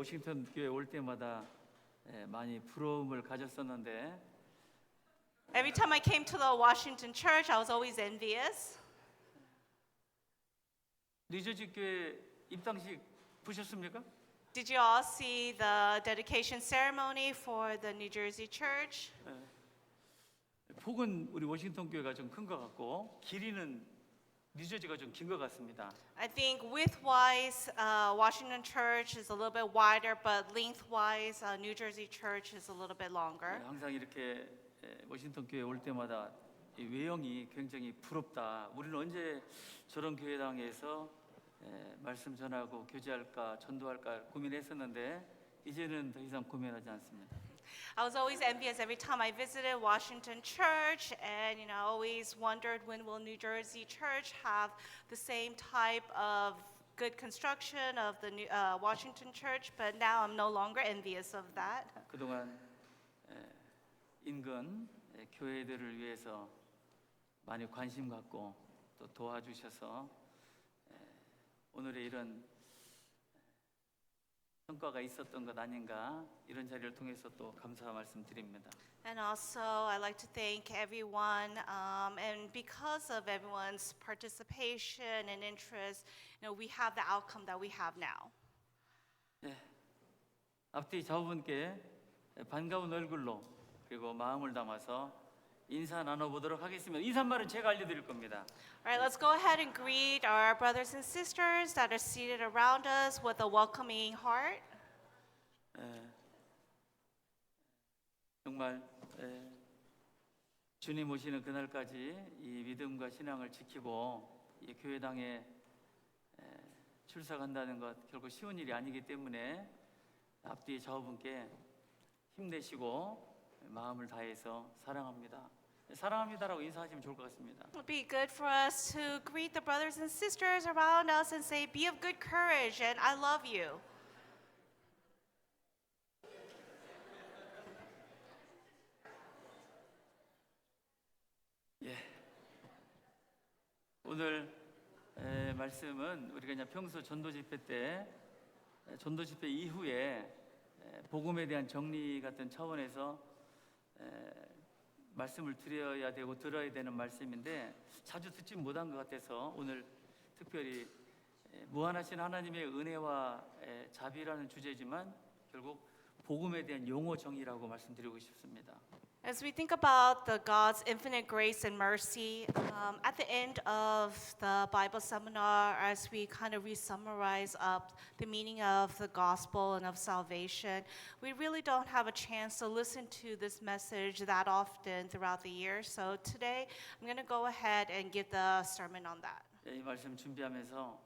워싱턴 교회 올 때마다 많이 부러움을 가졌었는데 Every time I came to the Washington church, I was always envious. 뉴저지 교회 입당식 보셨습니까? Did you all see the dedication ceremony for the New Jersey church? 폭은 우리 워싱턴 교회가 좀 큰 것 같고 길이는 뉴저지가 좀 긴 것 같습니다. I think widthwise, Washington church is a little bit wider, but lengthwise, New Jersey church is a little bit longer. 항상 이렇게 워싱턴 교회 올 때마다 이 외형이 굉장히 부럽다. 우리는 언제 저런 교회당에서 말씀 전하고 교제할까 전도할까 고민했었는데 이제는 더 이상 고민하지 않습니다. I was always envious every time I visited Washington church, and always wondered when will New Jersey church have the same type of good construction of the Washington church, but now I'm no longer envious of that. 그동안 인근 교회들을 위해서 많이 관심 갖고 또 도와주셔서 오늘의 이런 성과가 있었던 것 아닌가 이런 자리를 통해서 또 감사 말씀드립니다. And also, I'd like to thank everyone, and because of everyone's participation and interest, we have the outcome that we have now. 앞뒤 좌우분께 반가운 얼굴로 그리고 마음을 담아서 인사 나눠보도록 하겠습니다. 인사말은 제가 알려드릴 겁니다. All right, let's go ahead and greet our brothers and sisters that are seated around us with a welcoming heart. 정말 주님 오시는 그날까지 이 믿음과 신앙을 지키고 이 교회당에 출석한다는 것 결코 쉬운 일이 아니기 때문에 앞뒤 좌우분께 힘내시고 마음을 다해서 사랑합니다. 사랑합니다라고 인사하시면 좋을 것 같습니다. It would be good for us to greet the brothers and sisters around us and say, be of good courage and I love you. 오늘 말씀은 우리가 그냥 평소 전도 집회 때 전도 집회 이후에 복음에 대한 정리 같은 차원에서 말씀을 드려야 되고 들어야 되는 말씀인데 자주 듣지 못한 것 같아서 오늘 특별히 무한하신 하나님의 은혜와 자비라는 주제지만 결국 복음에 대한 용어 정의라고 말씀드리고 싶습니다. As we think about the God's infinite grace and mercy, at the end of the Bible seminar, as we kind of re-summarize up the meaning of the gospel and of salvation, we really don't have a chance to listen to this message that often throughout the year. So today, I'm going to go ahead and give the sermon on that. 이 말씀 준비하면서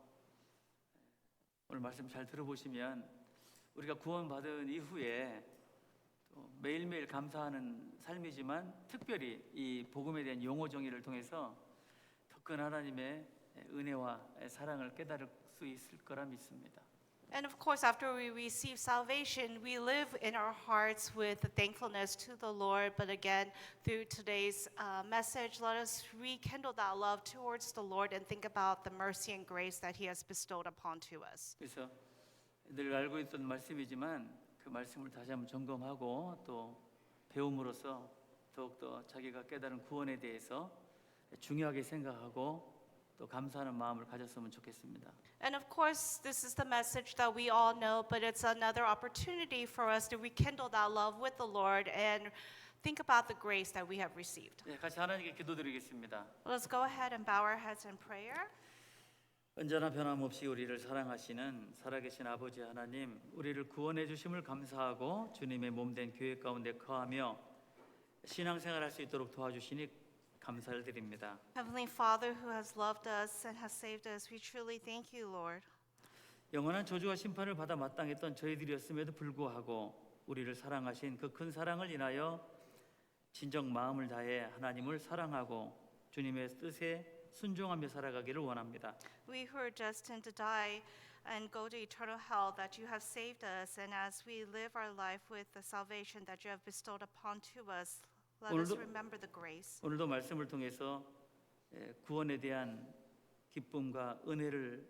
오늘 말씀 잘 들어보시면 우리가 구원받은 이후에 또 매일매일 감사하는 삶이지만 특별히 이 복음에 대한 용어 정의를 통해서 더 큰 하나님의 은혜와 사랑을 깨달을 수 있을 거라 믿습니다. And of course, after we receive salvation, we live in our hearts with thankfulness to the Lord. But again, through today's message, let us rekindle that love towards the Lord and think about the mercy and grace that He has bestowed upon to us. 그래서 늘 알고 있던 말씀이지만 그 말씀을 다시 한번 점검하고 또 배움으로써 더욱더 자기가 깨달은 구원에 대해서 중요하게 생각하고 또 감사하는 마음을 가졌으면 좋겠습니다. And of course, this is the message that we all know, but it's another opportunity for us to rekindle that love with the Lord and think about the grace that we have received. 같이 하나님께 기도드리겠습니다. Let's go ahead and bow our heads in prayer. 언제나 변함없이 우리를 사랑하시는 살아계신 아버지 하나님, 우리를 구원해 주심을 감사하고 주님의 몸된 교회 가운데 거하며 신앙생활할 수 있도록 도와주시니 감사를 드립니다. Heavenly Father who has loved us and has saved us, we truly thank you, Lord. 영원한 저주와 심판을 받아 마땅했던 저희들이었음에도 불구하고 우리를 사랑하신 그 큰 사랑을 인하여 진정 마음을 다해 하나님을 사랑하고 주님의 뜻에 순종하며 살아가기를 원합니다. We who are destined to die and go to eternal hell, that you have saved us, and as we live our life with the salvation that you have bestowed upon to us, let us remember the grace. 오늘도 말씀을 통해서 구원에 대한 기쁨과 은혜를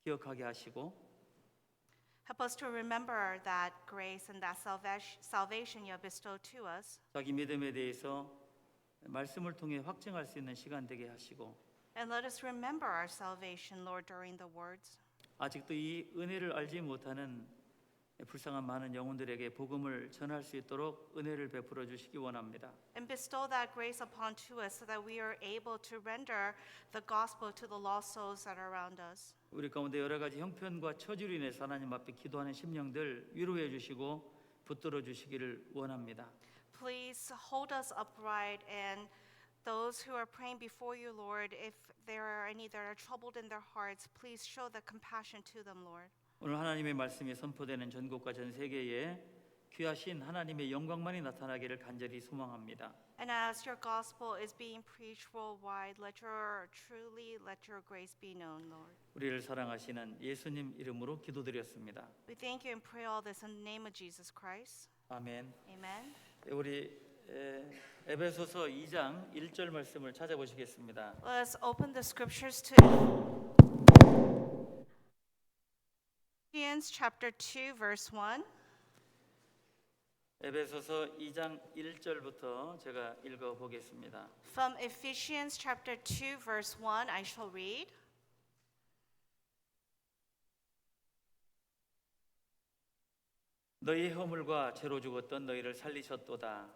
기억하게 하시고 Help us to remember that grace and that salvation you have bestowed to us. 자기 믿음에 대해서 말씀을 통해 확증할 수 있는 시간 되게 하시고 And let us remember our salvation, Lord, during the words. 아직도 이 은혜를 알지 못하는 불쌍한 많은 영혼들에게 복음을 전할 수 있도록 은혜를 베풀어 주시기 원합니다. And bestow that grace upon to us so that we are able to render the gospel to the lost souls that are around us. 우리 가운데 여러 가지 형편과 처지로 인해서 하나님 앞에 기도하는 심령들 위로해 주시고 붙들어 주시기를 원합니다. Please hold us upright, and those who are praying before you, Lord, if there are any that are troubled in their hearts, please show the compassion to them, Lord. 오늘 하나님의 말씀이 선포되는 전국과 전 세계에 귀하신 하나님의 영광만이 나타나기를 간절히 소망합니다. And as your gospel is being preached worldwide, let your grace be known, Lord. 우리를 사랑하시는 예수님 이름으로 기도드렸습니다. We thank you and pray all this in the name of Jesus Christ. 아멘. Amen. 우리 에베소서 2장 1절 말씀을 찾아보시겠습니다. Let's open the scriptures to Ephesians chapter 2 verse 1. 에베소서 2장 1절부터 제가 읽어 보겠습니다. From Ephesians chapter 2 verse 1 I shall read. 너희 허물과 죄로 죽었던 너희를 살리셨도다.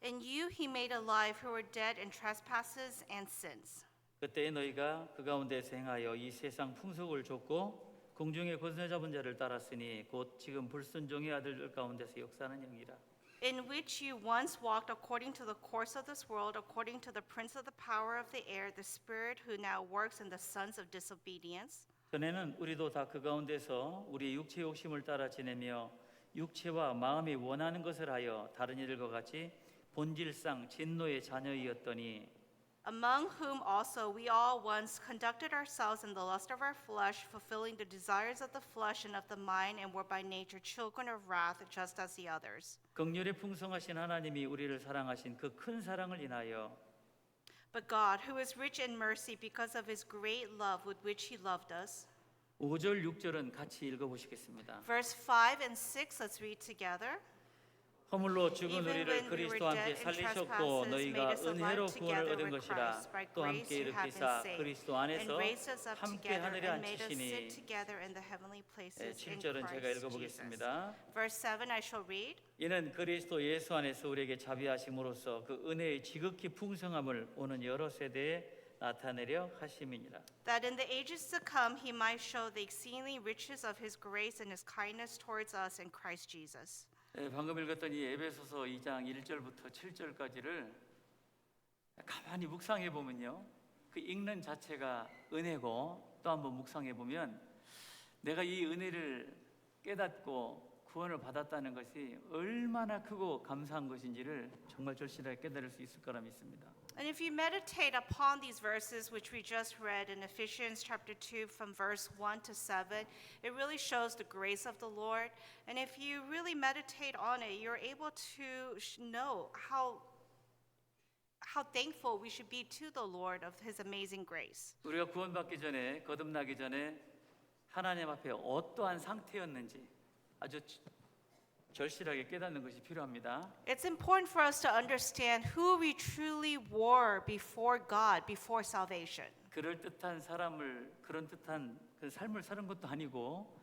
In you he made alive who were dead in trespasses and sins. 그때 너희가 그 가운데서 행하여 이 세상 풍속을 좇고 공중의 권세 잡은 자를 따랐으니 곧 지금 불순종의 아들들 가운데서 역사하는 영이라. In which you once walked according to the course of this world, according to the prince of the power of the air, the spirit who now works in the sons of disobedience. 전에는 우리도 다 그 가운데서 우리 육체 욕심을 따라 지내며 육체와 마음이 원하는 것을 하여 다른 이들과 같이 본질상 진노의 자녀이었더니 Among whom also we all once conducted ourselves in the lust of our flesh, fulfilling the desires of the flesh and of the mind, and were by nature children of wrath, just as the others. 긍휼에 풍성하신 하나님이 우리를 사랑하신 그 큰 사랑을 인하여 But God, who is rich in mercy because of his great love with which he loved us. 5절 6절은 같이 읽어보시겠습니다. Verse 5 and 6, let's read together. 허물로 죽은 Even 우리를 when we were 그리스도와 함께 dead in 살리셨고 trespasses, 너희가 made us alive 은혜로 구원을 together 얻은 with 것이라 Christ. By 또 함께 grace you have 일으키사 been saved, 그리스도 and 안에서 raised us up 함께 together 하늘에 and made us sit 앉히시니 together in the heavenly places in 7절은 제가 Christ Jesus. 읽어보겠습니다. Verse 7 I shall read. 이는 그리스도 예수 안에서 우리에게 자비하심으로써 그 은혜의 지극히 풍성함을 오는 여러 세대에 나타내려 하심이니라. That in the ages to come he might show the exceeding riches of his grace and his kindness towards us in Christ Jesus. 방금 읽었던 이 에베소서 2장 1절부터 7절까지를 가만히 묵상해 보면요, 그 읽는 자체가 은혜고 또 한번 묵상해 보면 내가 이 은혜를 깨닫고 구원을 받았다는 것이 얼마나 크고 감사한 것인지를 정말 절실하게 깨달을 수 있을 거라 믿습니다. And if you meditate upon these verses which we just read in Ephesians chapter 2 from verse 1 to 7, it really shows the grace of the Lord. And if you really meditate on it, you're able to know how thankful we should be to the Lord of his amazing grace. 우리가 구원받기 전에, 거듭나기 전에 하나님 앞에 어떠한 상태였는지 아주 절실하게 깨닫는 것이 필요합니다. It's important for us to understand who we truly were before God, before salvation. 그럴듯한 사람을, 그런 듯한 그 삶을 사는 것도 아니고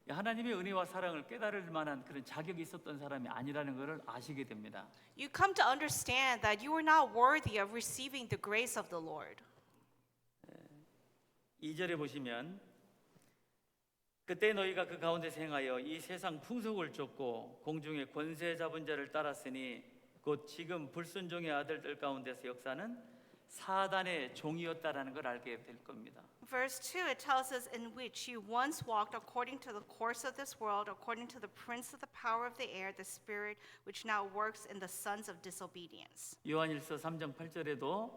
하나님의 은혜와 사랑을 깨달을 만한 그런 자격이 있었던 사람이 아니라는 것을 아시게 됩니다. You come to understand that you are not worthy of receiving the grace of the Lord. 2절에 보시면 그때 너희가 그 가운데서 행하여 이 세상 풍속을 쫓고 공중의 권세 잡은 자를 따랐으니 곧 지금 불순종의 아들들 가운데서 역사는 사단의 종이었다라는 걸 알게 될 겁니다. Verse 2, it tells us in which you once walked according to the course of this world, according to the prince of the power of the air, the spirit which now works in the sons of disobedience. 요한일서 3장 8절에도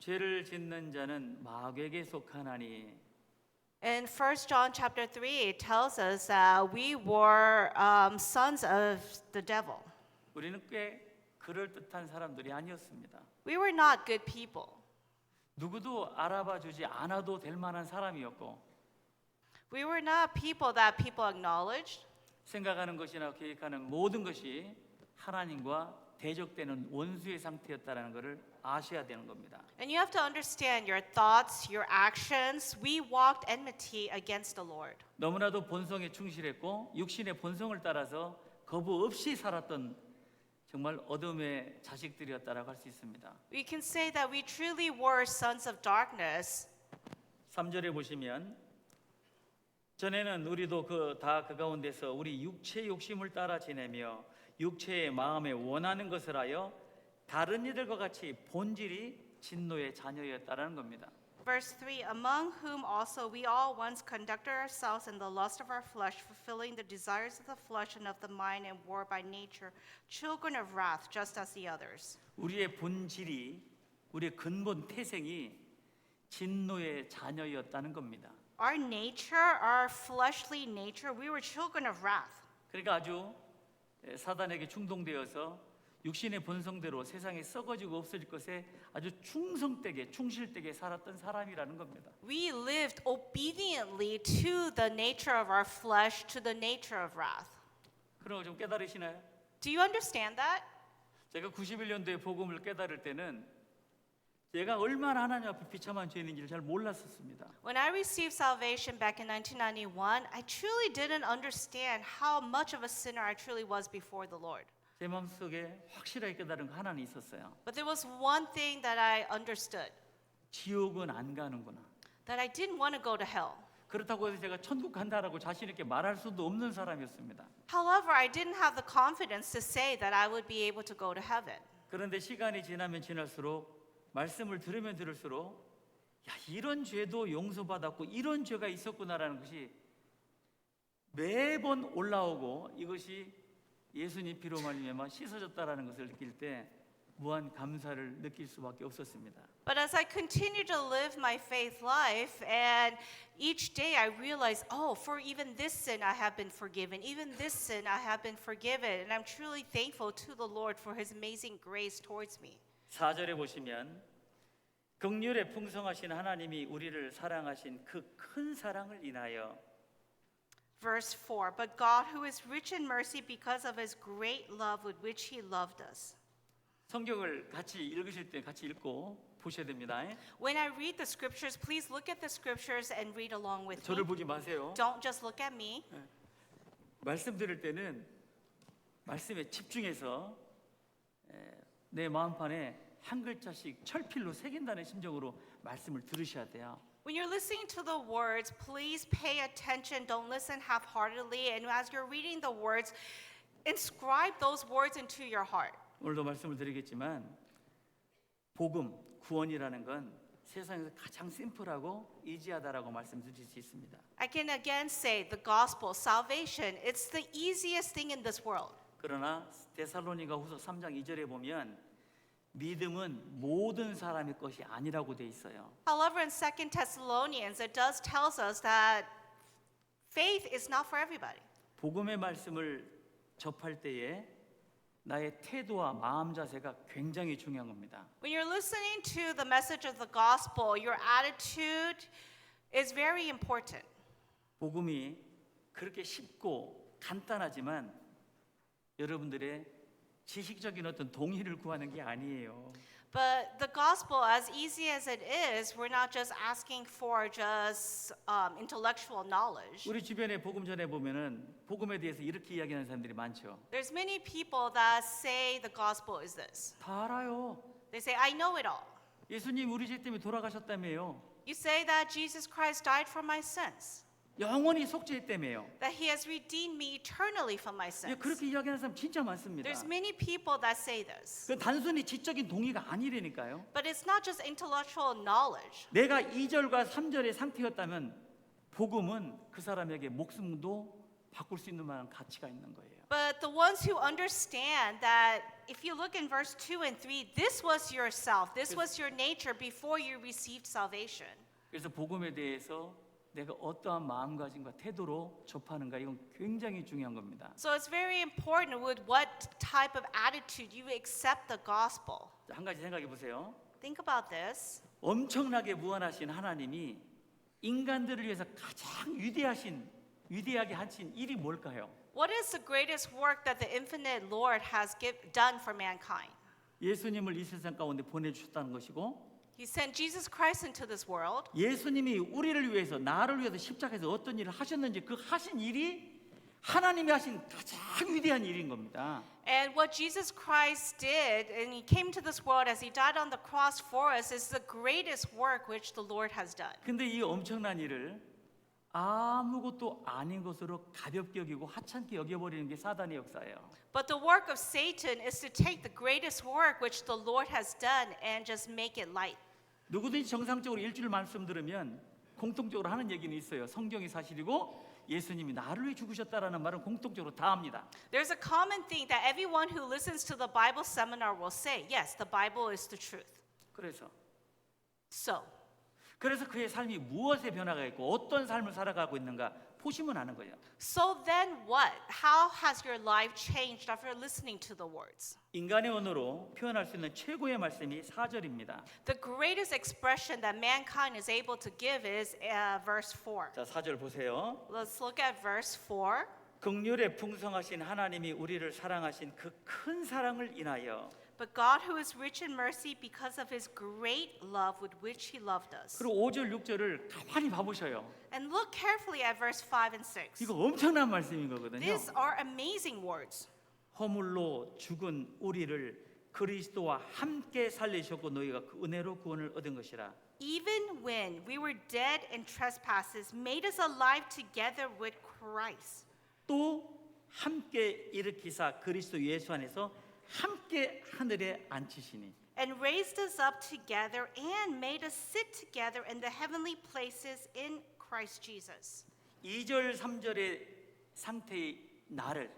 죄를 짓는 자는 마귀에게 속하나니 In 1 John chapter 3, it tells us that we were sons of the devil. 우리는 꽤 그럴듯한 사람들이 아니었습니다. We were not good people. 누구도 알아봐 주지 않아도 될 만한 사람이었고 We were not people that people acknowledged. 생각하는 것이나 계획하는 모든 것이 하나님과 대적되는 원수의 상태였다는 것을 아셔야 되는 겁니다. And you have to understand your thoughts, your actions. We walked enmity against the Lord. 너무나도 본성에 충실했고 육신의 본성을 따라서 거부 없이 살았던 정말 어둠의 자식들이었다라고 할 수 있습니다. We can say that we truly were sons of darkness. 3절에 보시면 전에는 우리도 그 가운데서 우리 육체의 욕심을 따라 지내며 육체의 마음에 원하는 것을 하여 다른 이들과 같이 본질이 진노의 자녀였다라는 겁니다. Verse 3, among whom also we all once conducted ourselves in the lust of our flesh, fulfilling the desires of the flesh and of the mind, and were by nature children of wrath, just as the others. 우리의 본질이 우리의 근본 태생이 진노의 자녀였다는 겁니다. Our nature, our fleshly nature, we were children of wrath. 그러니까 아주 사단에게 충동되어서 육신의 본성대로 세상에 썩어지고 없어질 것에 아주 충성되게 충실되게 살았던 사람이라는 겁니다. We lived obediently to the nature of our flesh, to the nature of wrath. 그런 거 좀 깨달으시나요? Do you understand that? 제가 91년도에 복음을 깨달을 때는 제가 얼마나 하나님 앞에 비참한 죄인인지를 잘 몰랐었습니다. When I received salvation back in 1991, I truly didn't understand how much of a sinner I truly was before the Lord. 제 마음속에 확실하게 깨달은 거 하나는 있었어요. But there was one thing that I understood, 지옥은 안 가는구나. that I didn't want to go to hell. 그렇다고 해서 제가 천국 간다라고 자신 있게 말할 수도 없는 사람이었습니다. However, I didn't have the confidence to say that I would be able to go to heaven. 그런데 시간이 지나면 지날수록 말씀을 들으면 들을수록 야, 이런 죄도 용서받았고 이런 죄가 있었구나라는 것이 매번 올라오고 이것이 예수님 피로 말미암아 씻어졌다라는 것을 느낄 때 무한 감사를 느낄 수밖에 없었습니다. But as I continue to live my faith life, and each day I realize, oh, for even this sin I have been forgiven. Even this sin I have been forgiven. And I'm truly thankful to the Lord for His amazing grace towards me. 4절에 보시면 긍휼에 풍성하신 하나님이 우리를 사랑하신 그 큰 사랑을 인하여 Verse 4, but God, who is rich in mercy because of His great love with which He loved us. 성경을 같이 읽으실 때 같이 읽고 보셔야 됩니다. When I read the scriptures, please look at the scriptures and read along with me. 저를 보지 마세요. Don't just look at me. 말씀 들을 때는 말씀에 집중해서 내 마음판에 한 글자씩 철필로 새긴다는 심정으로 말씀을 들으셔야 돼요. When you're listening to the words, please pay attention. Don't listen half-heartedly. And as you're reading the words, inscribe those words into your heart. 오늘도 말씀을 드리겠지만 복음, 구원이라는 건 세상에서 가장 심플하고 이지하다라고 말씀드릴 수 있습니다. I can again say the gospel, salvation, it's the easiest thing in this world. 그러나 데살로니가후서 3장 2절에 보면 믿음은 모든 사람의 것이 아니라고 돼 있어요. However, in 2 Thessalonians, it does tells us that faith is not for everybody. 복음의 말씀을 접할 때에 나의 태도와 마음 자세가 굉장히 중요한 겁니다. When you're listening to the message of the gospel, your attitude is very important. 복음이 그렇게 쉽고 간단하지만 여러분들의 지식적인 어떤 동의를 구하는 게 아니에요. But the gospel, as easy as it is, we're not just asking for just intellectual knowledge. 우리 주변에 복음 전해 보면은 복음에 대해서 이렇게 이야기하는 사람들이 많죠. There's many people that say the gospel is this. 다 알아요. They say, I know it all. 예수님 우리 죄 때문에 돌아가셨다며요. You say that Jesus Christ died for my sins, 영원히 속죄했다며요. that He has redeemed me eternally from my 예, sins. 그렇게 이야기하는 사람 진짜 많습니다. There's many people that say this. 그 단순히 지적인 동의가 아니라니까요. But it's not just intellectual knowledge. 내가 2절과 3절의 상태였다면 복음은 그 사람에게 목숨도 바꿀 수 있는 만한 가치가 있는 거예요. But the ones who understand that if you look in verse 2 and 3, this was yourself, this was your nature before you received salvation. 그래서 복음에 대해서 내가 어떠한 마음가짐과 태도로 접하는가 이건 굉장히 중요한 겁니다. So it's very important with what type of attitude you accept the gospel. 한 가지 생각해 보세요. Think about this. 엄청나게 무한하신 하나님이 인간들을 위해서 가장 위대하게 하신 일이 뭘까요? What is the greatest work that the infinite Lord has done for mankind? 예수님을 이 세상 가운데 보내주셨다는 것이고, He sent Jesus Christ into this world. 예수님이 우리를 위해서, 나를 위해서 십자가에서 어떤 일을 하셨는지 그 하신 일이 하나님이 하신 가장 위대한 일인 겁니다. And what Jesus Christ did, and he came to this world as he died on the cross for us, is the greatest work which the Lord has done. 근데 이 엄청난 일을 아무것도 아닌 것으로 가볍게 여기고 하찮게 여겨버리는 게 사단의 역사예요. But the work of Satan is to take the greatest work which the Lord has done and just make it light. 누구든지 정상적으로 일주일 말씀 들으면 공통적으로 하는 얘기는 있어요. 성경이 사실이고 예수님이 나를 위해 죽으셨다라는 말은 공통적으로 다 합니다. There's a common thing that everyone who listens to the Bible seminar will say, yes, the Bible is the truth. 그래서 그의 삶이 무엇에 변화가 있고 어떤 삶을 살아가고 있는가 보시면 아는 거예요. So then what? How has your life changed after listening to the words? 인간의 언어로 표현할 수 있는 최고의 말씀이 4절입니다. The greatest expression that mankind is able to give is verse 4. 자, 4절 보세요. Let's look at verse 4. 긍휼에 풍성하신 하나님이 우리를 사랑하신 그 큰 사랑을 인하여 But God who is rich in mercy because of his great love with which he loved us. 그리고 5절 6절을 가만히 봐보셔요. And look carefully at verse 5 and 6. 이거 엄청난 말씀인 거거든요. These are amazing words. 허물로 죽은 우리를 그리스도와 함께 살리셨고 너희가 그 은혜로 구원을 얻은 것이라. Even when we were dead in trespasses, made us alive together with Christ. 또 함께 일으키사 그리스도 예수 안에서 함께 하늘에 앉히시니. And raised us up together and made us sit together in the heavenly places in Christ Jesus. 2절 3절의 상태의 나를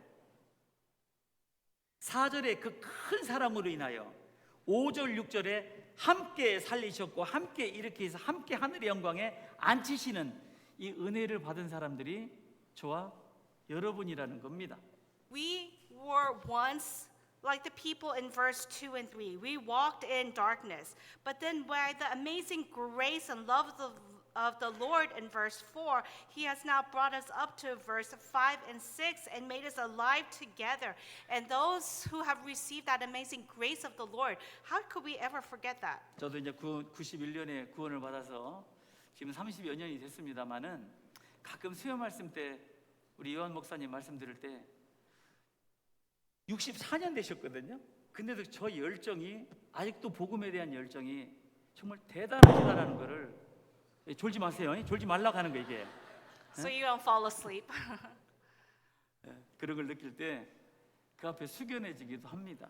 4절의 그 큰 사랑으로 인하여 5절 6절에 함께 살리셨고 함께 일으키사 함께 하늘의 영광에 앉히시는 이 은혜를 받은 사람들이 저와 여러분이라는 겁니다. We were once like the people in verse 2 and 3. We walked in darkness, but then by the amazing grace and love of the Lord in verse 4, he has now brought us up to verse 5 and 6 and made us alive together. And those who have received that amazing grace of the Lord, how could we ever forget that? 저도 이제 91년에 구원을 받아서 지금 30여 년이 됐습니다만은 가끔 수요 말씀 때 우리 요한 목사님 말씀 들을 때 64년 되셨거든요. 근데도 저 열정이 아직도 복음에 대한 열정이 정말 대단하시다라는 거를 졸지 마세요. 졸지 말라고 하는 거 이게. So you don't fall asleep. 그런 걸 느낄 때 그 앞에 숙연해지기도 합니다.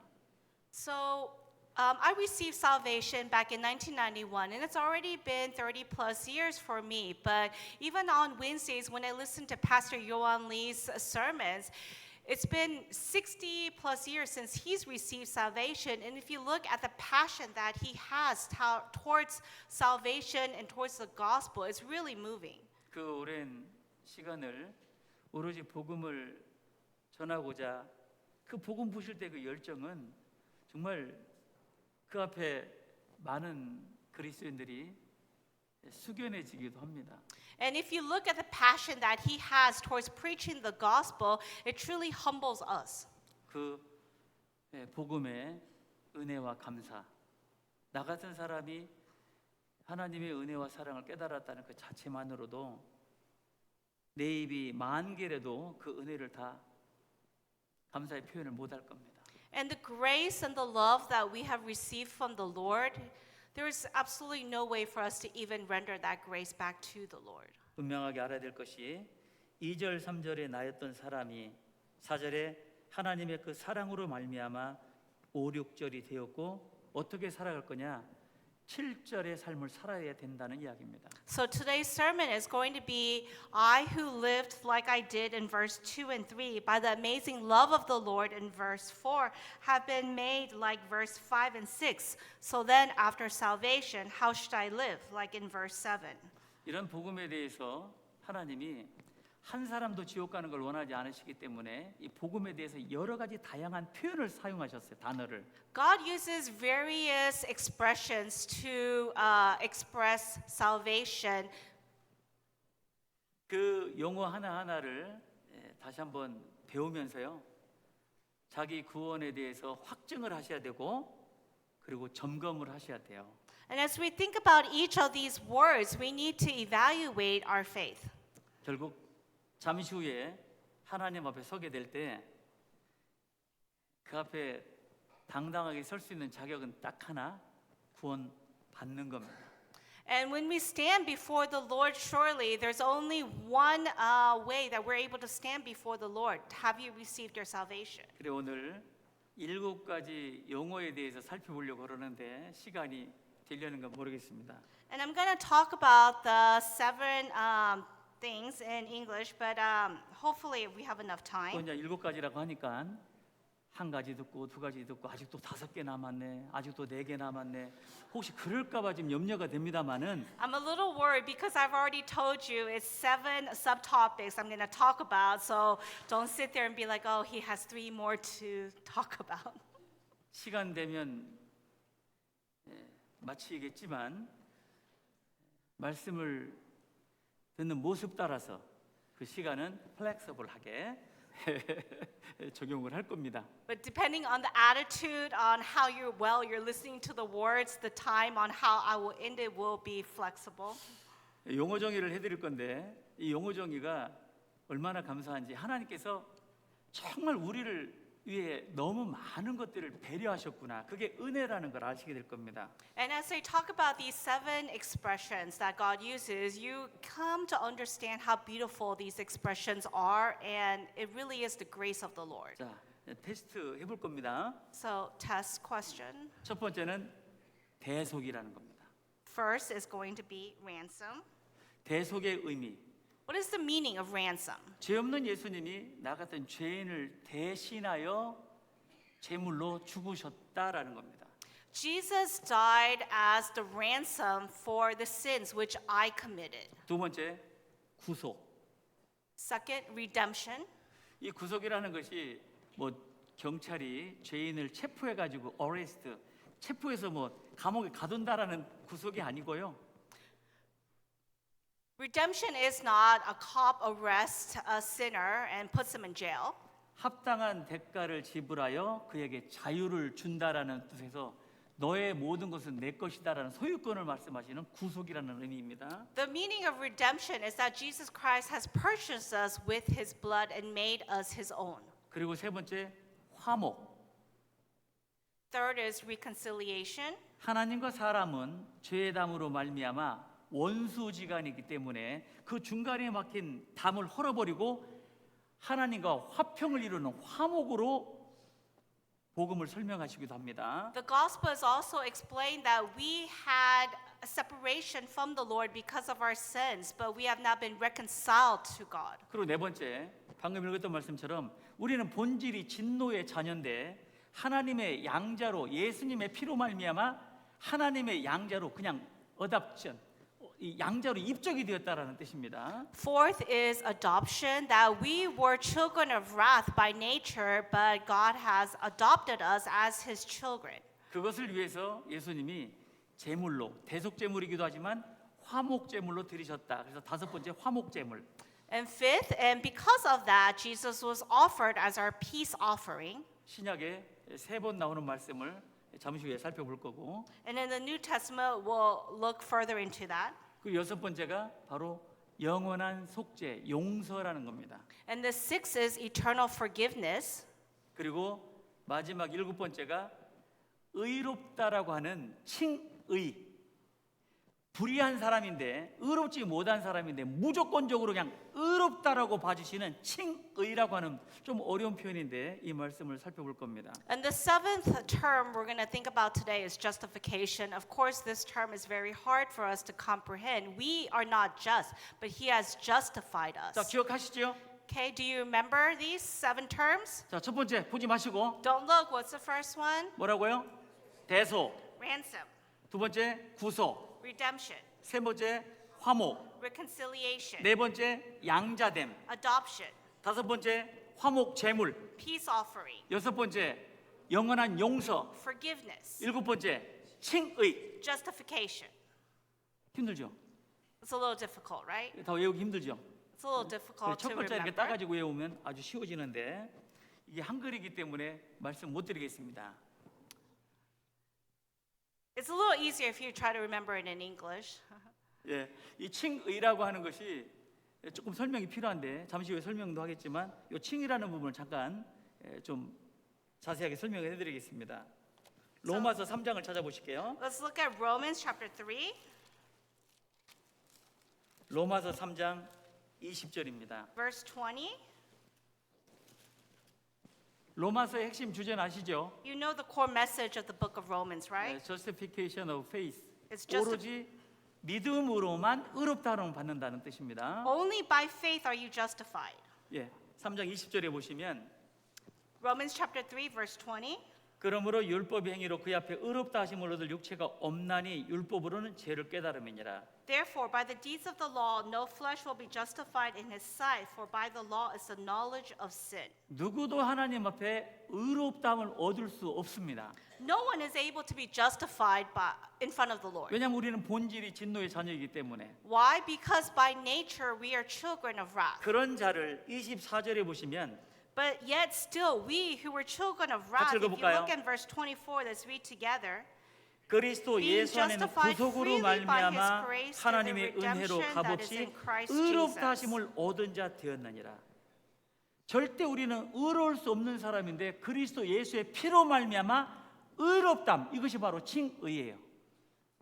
So I received salvation back in 1991, and it's already been 30 plus years for me. But even on Wednesdays, when I listen to Pastor Yohan Lee's sermons, it's been 60 plus years since he's received salvation. And if you look at the passion that he has towards salvation and towards the gospel, it's really moving. 그 오랜 시간을 오로지 복음을 전하고자 그 복음 부실 때 그 열정은 정말 그 앞에 많은 그리스도인들이 숙연해지기도 합니다. And if you look at the passion that he has towards preaching the gospel, it truly humbles us. 그 복음의 은혜와 감사, 나 같은 사람이 하나님의 은혜와 사랑을 깨달았다는 그 자체만으로도 내 입이 만 개라도 그 은혜를 다 감사의 표현을 못할 겁니다. And the grace and the love that we have received from the Lord, there is absolutely no way for us to even render that grace back to the Lord. 분명하게 알아야 될 것이 2절 3절에 나였던 사람이 4절에 하나님의 그 사랑으로 말미암아 5, 6절이 되었고 어떻게 살아갈 거냐 7절의 삶을 살아야 된다는 이야기입니다. So today's sermon is going to be I who lived like I did in verse 2 and 3 by the amazing love of the Lord in verse 4 have been made like verse 5 and 6. So then after salvation, how should I live like in verse 7? 이런 복음에 대해서 하나님이 한 사람도 지옥 가는 걸 원하지 않으시기 때문에 이 복음에 대해서 여러 가지 다양한 표현을 사용하셨어요. 단어를. God uses various expressions to express salvation 그 용어 하나하나를 다시 한번 배우면서요. 자기 구원에 대해서 확증을 하셔야 되고 그리고 점검을 하셔야 돼요. And as we think about each of these words, we need to evaluate our faith. 결국 잠시 후에 하나님 앞에 서게 될 때 그 앞에 당당하게 설 수 있는 자격은 딱 하나, 구원 받는 겁니다. And when we stand before the Lord, surely there's only one way that we're able to stand before the Lord. Have you received your salvation? 그래 오늘 7가지 용어에 대해서 살펴보려고 그러는데 시간이 되려는가 모르겠습니다. And I'm going to talk about the 7 things in English, but hopefully we have enough 또 time. 이제 7가지라고 하니까 한 가지 듣고 2가지 듣고 아직도 5개 남았네, 아직도 4개 남았네. 혹시 그럴까봐 지금 염려가 됩니다만은 I'm a little worried because I've already told you it's 7 subtopics I'm going to talk about, so don't sit there and be like, oh, he has 3 more to talk about. 시간 되면 마치겠지만 말씀을 듣는 모습 따라서 그 시간은 플렉서블하게 적용을 할 겁니다. But depending on the attitude, on how you're listening to the words, the time on how I will end it will be flexible. 용어 정의를 해드릴 건데 이 용어 정의가 얼마나 감사한지 하나님께서 정말 우리를 위해 너무 많은 것들을 배려하셨구나. 그게 은혜라는 걸 아시게 될 겁니다. And as I talk about these 7 expressions that God uses, you come to understand how beautiful these expressions are, and it really is the grace of the Lord. 자, 테스트 해볼 겁니다. So, test question. 첫 번째는 대속이라는 겁니다. First is going to be ransom. 대속의 의미. What is the meaning of ransom? 죄 없는 예수님이 나 같은 죄인을 대신하여 제물로 죽으셨다라는 겁니다. Jesus died as the ransom for the sins which I committed. 두 번째, 구속. Second, redemption. 이 구속이라는 것이 뭐 경찰이 죄인을 체포해 가지고 어레스트, 체포해서 뭐 감옥에 가둔다라는 구속이 아니고요. Redemption is not a cop arrests a sinner and puts him in jail. 합당한 대가를 지불하여 그에게 자유를 준다라는 뜻에서 너의 모든 것은 내 것이다라는 소유권을 말씀하시는 구속이라는 의미입니다. The meaning of redemption is that Jesus Christ has purchased us with his blood and made us his own. 그리고 세 번째, 화목. Third is reconciliation. 하나님과 사람은 죄의 담으로 말미암아 원수지간이기 때문에 그 중간에 막힌 담을 헐어버리고 하나님과 화평을 이루는 화목으로 복음을 설명하시기도 합니다. The gospel is also explained that we had a separation from the Lord because of our sins, but we have now been reconciled to God. 그리고 네 번째, 방금 읽었던 말씀처럼 우리는 본질이 진노의 자녀인데 하나님의 양자로 예수님의 피로 말미암아 하나님의 양자로 그냥 어답션, 이 양자로 입적이 되었다라는 뜻입니다. Fourth is adoption, that we were children of wrath by nature, but God has adopted us as his children. 그것을 위해서 예수님이 제물로, 대속 제물이기도 하지만 화목 제물로 드리셨다. 그래서 다섯 번째 화목 제물. And fifth, and because of that, Jesus was offered as our peace offering. 신약에 3번 나오는 말씀을 잠시 후에 살펴볼 거고, And in the New Testament, we'll look further into that. 그 여섯 번째가 바로 영원한 속죄, 용서라는 겁니다. And the sixth is eternal forgiveness. 그리고 마지막 일곱 번째가 의롭다라고 하는 칭의. 불의한 사람인데 의롭지 못한 사람인데 무조건적으로 그냥 의롭다라고 봐주시는 칭의라고 하는 좀 어려운 표현인데 이 말씀을 살펴볼 겁니다. And the seventh term we're going to think about today is justification. Of course, this term is very hard for us to comprehend. We are not just, but he has justified us. 자, 기억하시죠? Okay, do you remember these 7 terms? 자, 첫 번째 보지 마시고 Don't look. What's the first one? 뭐라고요? 대속. Ransom, 두 번째 구속. redemption, 세 번째 화목. reconciliation, 네 번째 양자됨. adoption, 다섯 번째 화목 제물. peace offering, 여섯 번째 영원한 용서. forgiveness, 일곱 번째 칭의. justification. 힘들죠? It's a little difficult, right? 다 외우기 힘들죠? It's It's a little difficult 첫 to 글자 이렇게 remember. 따가지고 외우면 아주 쉬워지는데 이게 한글이기 때문에 말씀 못 드리겠습니다. It's a little easier if you try to remember it in English. 예, 이 칭의라고 하는 것이 조금 설명이 필요한데 잠시 후에 설명도 하겠지만 이 칭의라는 부분을 잠깐 좀 자세하게 설명을 해드리겠습니다. 로마서 3장을 찾아보실게요. Let's look at Romans chapter 3, 로마서 3장 20절입니다. verse 20. 로마서의 핵심 주제는 아시죠? You know the core message of the book of Romans, right? Justification of faith. It's just 오로지 믿음으로만 의롭다함을 받는다는 뜻입니다. only by faith are you justified. 예, 3장 20절에 보시면 Romans chapter 3, verse 20. 그러므로 율법의 행위로 그 앞에 의롭다 하심을 얻을 육체가 없나니 율법으로는 죄를 깨달음이니라. Therefore, by the deeds of the law, no flesh will be justified in his sight, for by the law is the knowledge of sin. 누구도 하나님 앞에 의롭다함을 얻을 수 없습니다. No one is able to be justified in front of the Lord. 왜냐하면 우리는 본질이 진노의 자녀이기 때문에. Why? Because by nature we are children of wrath. 그런 자를 24절에 보시면 But yet still we who were children of 같이 wrath, if you 읽어볼까요? look in verse 24, let's read together. 그리스도 Being 예수 안에는 justified 구속으로 freely by his 말미암아 grace through the 하나님의 은혜로 redemption that is 값없이 in Christ 의롭다 Jesus. 하심을 얻은 자 되었느니라. 절대 우리는 의로울 수 없는 사람인데 그리스도 예수의 피로 말미암아 의롭담, 이것이 바로 칭의예요.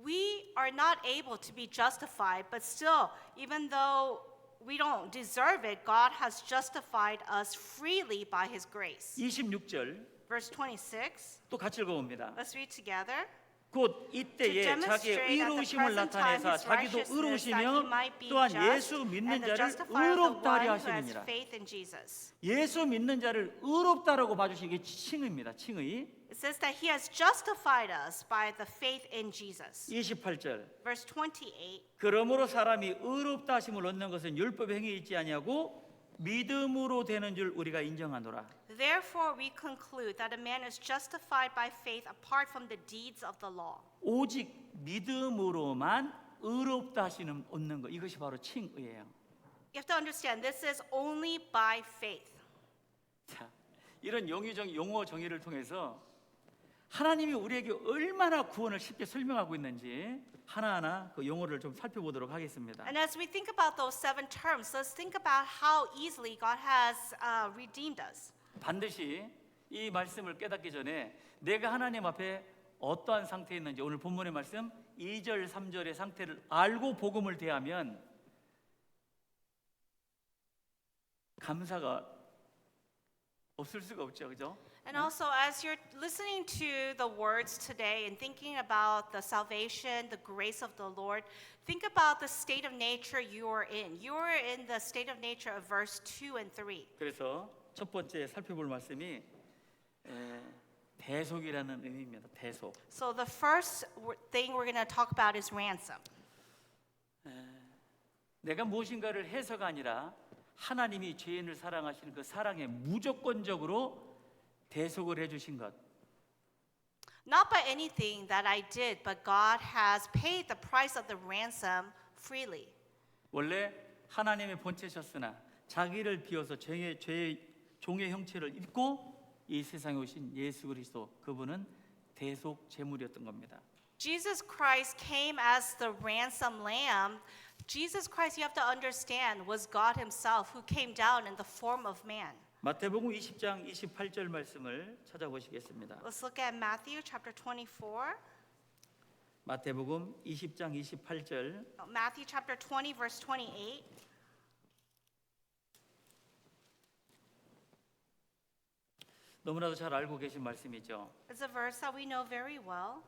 We are not able to be justified, but still, even though we don't deserve it, God has justified us freely by his grace. 26절 Verse 26, 또 같이 읽어봅니다. let's read together. 곧 이때에 To 자기의 demonstrate at the 의로우심을 present time 나타내사 his 자기도 righteousness, that he 의로우시며 might be 또한 just 예수 믿는 and the 자를 justifier of the 의롭다 하려 one who has 하심이니라. faith in Jesus. 예수 믿는 자를 의롭다라고 봐주시는 게 칭의입니다. 칭의. It says that he has justified us by the faith in Jesus. 28절. Verse 28, 그러므로 사람이 의롭다 하심을 얻는 것은 율법의 행위에 있지 아니하고 믿음으로 되는 줄 우리가 인정하노라. therefore we conclude that a man is justified by faith apart from the deeds of the law. 오직 믿음으로만 의롭다 하시는 얻는 것, 이것이 바로 칭의예요. You have to understand, this is only by faith. 자, 이런 용어 정의를 통해서 하나님이 우리에게 얼마나 구원을 쉽게 설명하고 있는지 하나하나 그 용어를 좀 살펴보도록 하겠습니다. And as we think about those 7 terms, let's think about how easily God has redeemed us. 반드시 이 말씀을 깨닫기 전에 내가 하나님 앞에 어떠한 상태에 있는지 오늘 본문의 말씀 2절, 3절의 상태를 알고 복음을 대하면 감사가 없을 수가 없죠, 그죠? And also, as you're listening to the words today and thinking about the salvation, the grace of the Lord, think about the state of nature you are in. You are in the state of nature of verse 2 and 3. 그래서 첫 번째 살펴볼 말씀이 대속이라는 의미입니다. 대속. So the first thing we're going to talk about is ransom. 내가 무엇인가를 해서가 아니라 하나님이 죄인을 사랑하시는 그 사랑에 무조건적으로 대속을 해주신 것. Not by anything that I did, but God has paid the price of the ransom freely. 원래 하나님의 본체셨으나 자기를 비워서 죄의 종의 형체를 입고 이 세상에 오신 예수 그리스도, 그분은 대속 제물이었던 겁니다. Jesus Christ came as the ransom lamb. Jesus Christ, you have to understand, was God himself who came down in the form of man. 마태복음 20장 28절 말씀을 찾아보시겠습니다. Let's look at Matthew chapter 24. 마태복음 20장 28절. Matthew chapter 20 verse 28. 너무나도 잘 알고 계신 말씀이죠. It's a verse that we know very well.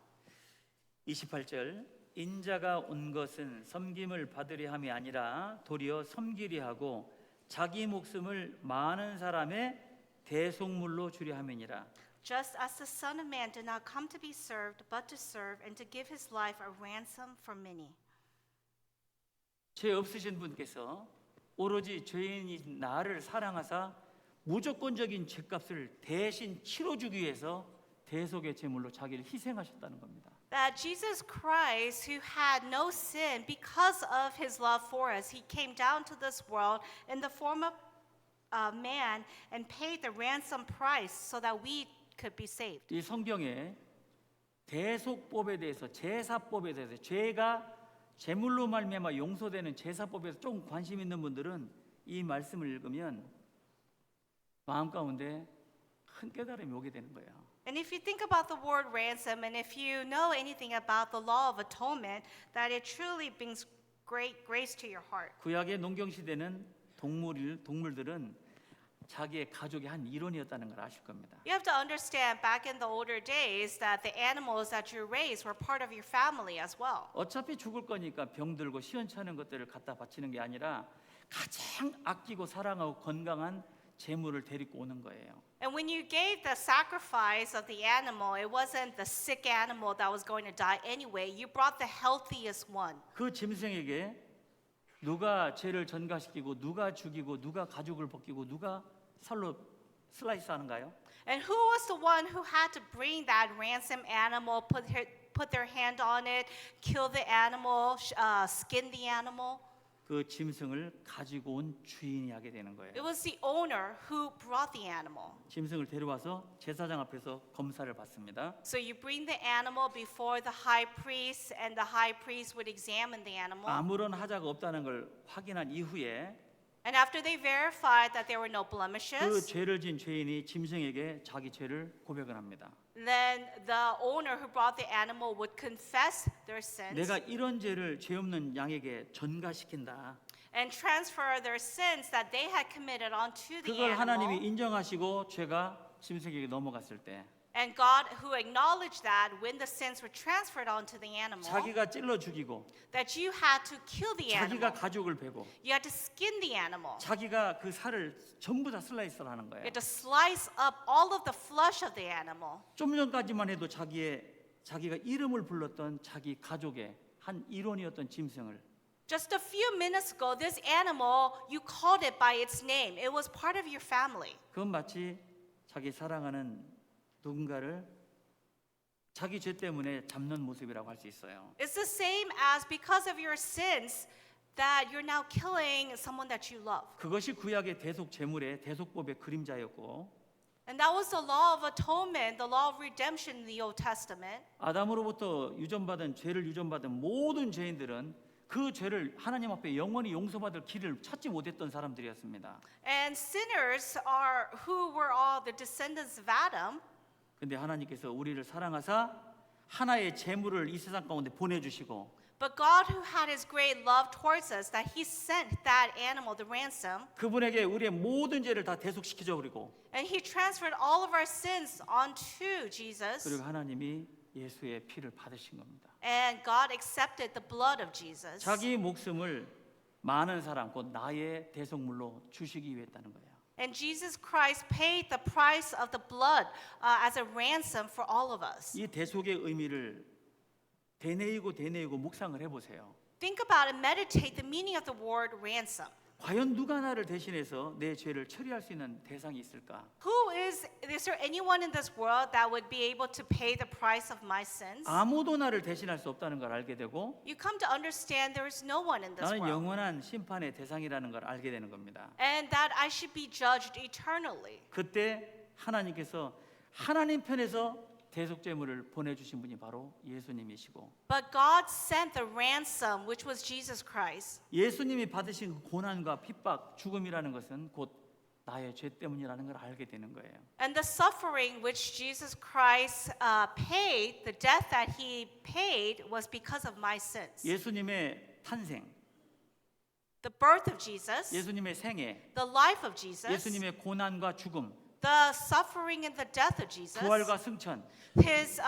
28절. 인자가 온 것은 섬김을 받으려 함이 아니라 도리어 섬기려 하고 자기 목숨을 많은 사람의 대속물로 주려 함이니라. Just as the Son of Man did not come to be served, but to serve and to give his life a ransom for many. 죄 없으신 분께서 오로지 죄인인 나를 사랑하사 무조건적인 죄값을 대신 치러주기 위해서 대속의 제물로 자기를 희생하셨다는 겁니다. that Jesus Christ, who had no sin, because of his love for us, he came down to this world in the form of man and paid the ransom price so that we could be saved. 이 성경에 대속법에 대해서, 제사법에 대해서, 죄가 제물로 말미암아 용서되는 제사법에서 좀 관심 있는 분들은 이 말씀을 읽으면 마음 가운데 큰 깨달음이 오게 되는 거예요. And if you think about the word ransom, and if you know anything about the law of atonement, that it truly brings great grace to your heart. 구약의 농경 시대는 동물들은 자기의 가족의 한 일원이었다는 걸 아실 겁니다. You have to understand, back in the older days, that the animals that you raised were part of your family as well. 어차피 죽을 거니까 병들고 시원찮은 것들을 갖다 바치는 게 아니라 가장 아끼고 사랑하고 건강한 재물을 데리고 오는 거예요. And when you gave the sacrifice of the animal, it wasn't the sick animal that was going to die anyway. You brought the healthiest one. 그 짐승에게 누가 죄를 전가시키고 누가 죽이고 누가 가죽을 벗기고 누가 살로 슬라이스 하는가요? And who was the one who had to bring that ransom animal, put their hand on it, kill the animal, skin the animal? 그 짐승을 가지고 온 주인이 하게 되는 거예요. It was the owner who brought the animal. 짐승을 데려와서 제사장 앞에서 검사를 받습니다. So you bring the animal before the high priest, and the high priest would examine the animal. 아무런 하자가 없다는 걸 확인한 이후에 And after they verified that there were no 그 blemishes, 죄를 진 죄인이 짐승에게 자기 죄를 고백을 합니다. then the owner who brought the animal would confess their sins 내가 이런 죄를 죄 없는 양에게 전가시킨다. and transfer their sins that they had committed onto the 그걸 하나님이 animal. 인정하시고 죄가 짐승에게 넘어갔을 때 And God, who acknowledged that when the sins were transferred onto the animal, 자기가 찔러 죽이고 that you had to kill the 자기가 animal, 가죽을 베고 you had to skin the animal, 자기가 그 살을 전부 다 슬라이스를 하는 you 거예요. had to slice up all of the flesh of the animal. 좀 전까지만 해도 자기가 이름을 불렀던 자기 가족의 한 일원이었던 짐승을 Just a few minutes ago, this animal, you called it by its name. It was part of your family. 그건 마치 자기 사랑하는 누군가를 자기 죄 때문에 잡는 모습이라고 할 수 있어요. It's the same as because of your sins that you're now killing someone that you love. 그것이 구약의 대속 제물의 대속법의 그림자였고 And that was the law of atonement, the law of redemption in the Old Testament. 아담으로부터 죄를 유전받은 모든 죄인들은 그 죄를 하나님 앞에 영원히 용서받을 길을 찾지 못했던 사람들이었습니다. And sinners are who were all the descendants of Adam. 근데 하나님께서 우리를 사랑하사 하나의 제물을 이 세상 가운데 보내주시고 But God, who had his great love towards us, that he sent that animal, the ransom, 그분에게 우리의 모든 죄를 다 대속시키죠. 그리고 and he transferred all of our sins onto Jesus. 그리고 하나님이 예수의 피를 받으신 겁니다. And God accepted the blood of Jesus. 자기 목숨을 많은 사람, 곧 나의 대속물로 주시기 위해 했다는 거예요. And Jesus Christ paid the price of the blood as a ransom for all of us. 이 대속의 의미를 되뇌이고 묵상을 해보세요. Think about and meditate the meaning of the word ransom. 과연 누가 나를 대신해서 내 죄를 처리할 수 있는 대상이 있을까? Is there anyone in this world that would be able to pay the price of my sins? 아무도 나를 대신할 수 없다는 걸 알게 되고 You come to understand there is no one in this 나는 world. 영원한 심판의 대상이라는 걸 알게 되는 겁니다. And that I should be judged eternally. 그때 하나님께서 하나님 편에서 대속제물을 보내주신 분이 바로 예수님이시고 But God sent the ransom, which was Jesus Christ. 예수님이 받으신 그 고난과 핍박, 죽음이라는 것은 곧 나의 죄 때문이라는 걸 알게 되는 거예요. And the suffering which Jesus Christ paid, the death that he paid, was because of my sins. 예수님의 탄생, The birth of Jesus, 예수님의 생애, the life of Jesus, 예수님의 고난과 죽음, the suffering and the death of Jesus, 부활과 승천, his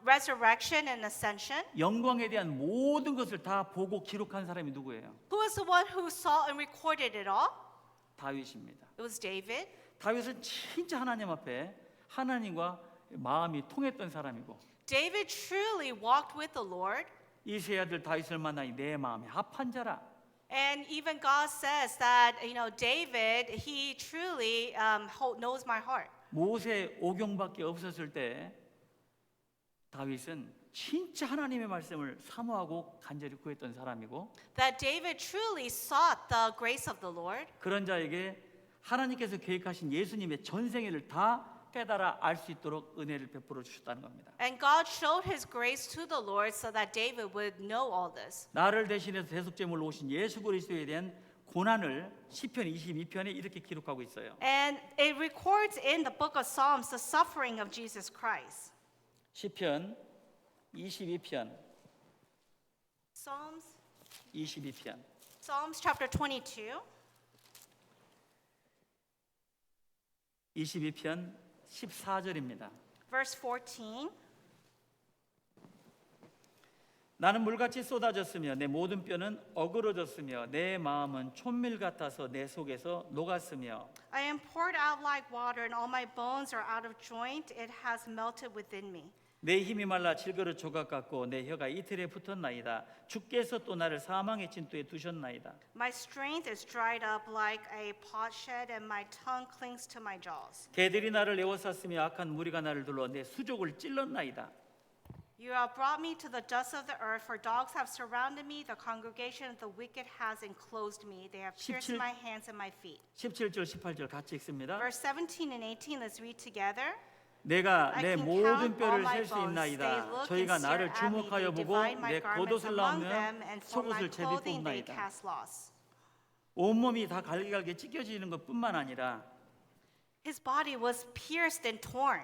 resurrection and ascension. 영광에 대한 모든 것을 다 보고 기록한 사람이 누구예요? Who was the one who saw and recorded it all? 다윗입니다. It was David. 다윗은 진짜 하나님 앞에 하나님과 마음이 통했던 사람이고 David truly walked with the Lord. 이세 아들 다윗을 만나니 내 마음에 합한 자라. And even God says that, David, he truly knows my heart. 모세 오경밖에 없었을 때 다윗은 진짜 하나님의 말씀을 사모하고 간절히 구했던 사람이고 that David truly sought the grace of the Lord. 그런 자에게 하나님께서 계획하신 예수님의 전생애를 다 깨달아 알 수 있도록 은혜를 베풀어 주셨다는 겁니다. And God showed his grace to the Lord so that David would know all this. 나를 대신해서 대속제물로 오신 예수 그리스도에 대한 고난을 시편 22편에 이렇게 기록하고 있어요. And it records in the book of Psalms the suffering of Jesus Christ. 시편 22편 Psalms 22편 chapter 22. 22편 14절입니다. Verse 14. 나는 물같이 쏟아졌으며 내 모든 뼈는 어그러졌으며 내 마음은 촛밀 같아서 내 속에서 녹았으며 I am poured out like water, and all my bones are out of joint. It has melted within me. 내 힘이 말라 질그릇 조각 같고 내 혀가 이틀에 붙었나이다. 주께서 또 나를 사망의 진토에 두셨나이다. My strength is dried up like a potsherd, and my tongue clings to my jaws. 개들이 나를 에워쌌으며 악한 무리가 나를 둘러 내 수족을 찔렀나이다. You have brought me to the dust of the earth, for dogs have surrounded me. The congregation of the wicked has enclosed me. They have pierced 17 my hands and my feet. 17절 18절 같이 읽습니다. Verse 17 and 18, let's read together. 내가 I 내 can 모든 count 뼈를 all my 셀 수 bones. They 있나이다. look 저희가 and 나를 stare at me. 주목하여 They 보고 divide my 내 garments 겉옷을 among 나오며 them, and for my 속옷을 제비 clothing they 뽑나이다. cast loss. 온몸이 다 갈기갈기 찢겨지는 것뿐만 아니라 His body was pierced and torn.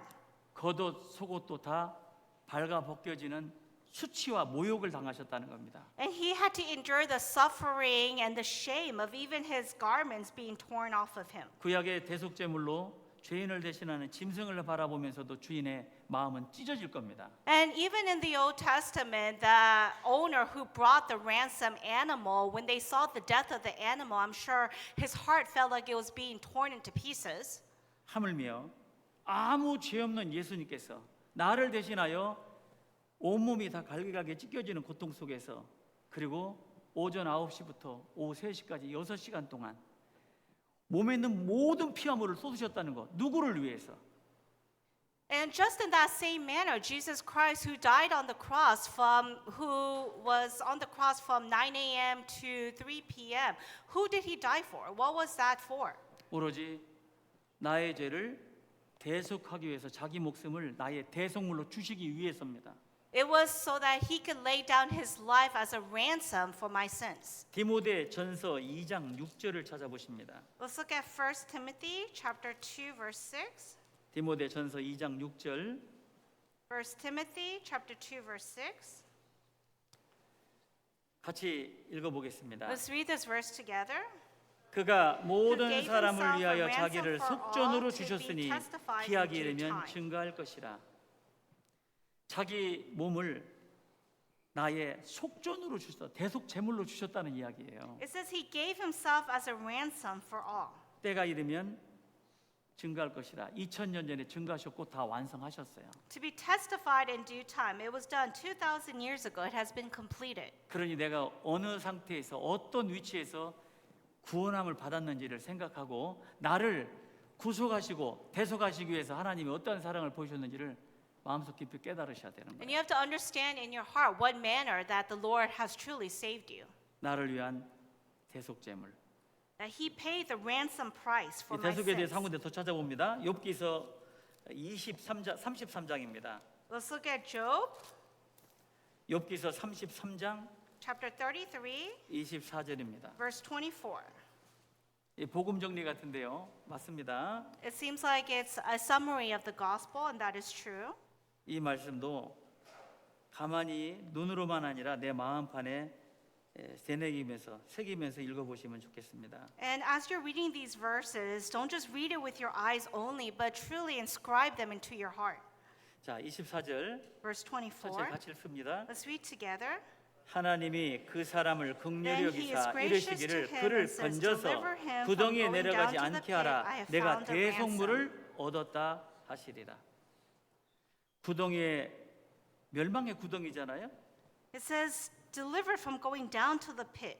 겉옷 속옷도 다 발가 벗겨지는 수치와 모욕을 당하셨다는 겁니다. And he had to endure the suffering and the shame of even his garments being torn off of him. 구약의 대속제물로 죄인을 대신하는 짐승을 바라보면서도 주인의 마음은 찢어질 겁니다. And even in the Old Testament, the owner who brought the ransom animal, when they saw the death of the animal, I'm sure his heart felt like it was being torn into pieces. 하물며 아무 죄 없는 예수님께서 나를 대신하여 온몸이 다 갈기갈기 찢겨지는 고통 속에서 그리고 오전 9시부터 오후 3시까지 6시간 동안 몸에 있는 모든 피와 물을 쏟으셨다는 것. 누구를 위해서? And just in that same manner, Jesus Christ, who died on the cross who was on the cross from 9 a.m. to 3 p.m., who did he die for? What was that for? 오로지 나의 죄를 대속하기 위해서 자기 목숨을 나의 대속물로 주시기 위해서입니다. It was so that he could lay down his life as a ransom for my sins. 디모데 전서 2장 6절을 찾아보십니다. Let's look at 1 Timothy chapter 2 verse 6. 디모데 전서 2장 6절 1 Timothy chapter 2 verse 6. 같이 읽어보겠습니다. Let's read this verse together. 그가 모든 gave 사람을 himself 위하여 a ransom 자기를 for all 속전으로 to be 주셨으니 testified 기약이 in due 이르면 time. 증거할 것이라. 자기 몸을 나의 속전으로 주셨다. 대속 제물로 주셨다는 이야기예요. It says he gave himself as a ransom for all. 때가 이르면 증거할 것이라. 2000년 전에 증거하셨고 다 완성하셨어요. To be testified in due time. It was done 2,000 years ago. It has been completed. 그러니 내가 어느 상태에서 어떤 위치에서 구원함을 받았는지를 생각하고 나를 구속하시고 대속하시기 위해서 하나님이 어떤 사랑을 보이셨는지를 마음속 깊이 깨달으셔야 되는 And 거예요. you have to understand in your heart what manner that the Lord has truly saved you. 나를 위한 대속 제물. That he paid the ransom price 이 for my 대속에 대해서 sins. 한 군데 더 찾아봅니다. 욥기서 33장입니다. Let's look at Job 욥기서 33장 chapter 33 24절입니다. verse 24. 이 복음 정리 같은데요. 맞습니다. It seems like it's a summary of the gospel, and that is true. 이 말씀도 가만히 눈으로만 아니라 내 마음판에 새기면서 읽어보시면 좋겠습니다. And as you're reading these verses, don't just read it with your eyes only, but truly inscribe them into your heart. 자, 24절 Verse 천천히 24. 같이 읽습니다. Let's read together. 하나님이 그 사람을 긍휼히 Then he is 여기사 gracious to 이르시기를 him 그를 and says, 건져서 "Deliver him 구덩이에 from going 내려가지 down to the 않게 pit. I 하라. have 내가 found a 대속물을 얻었다 하시리라. 구덩이에 멸망의 구덩이잖아요. It says, delivered from going down to the pit.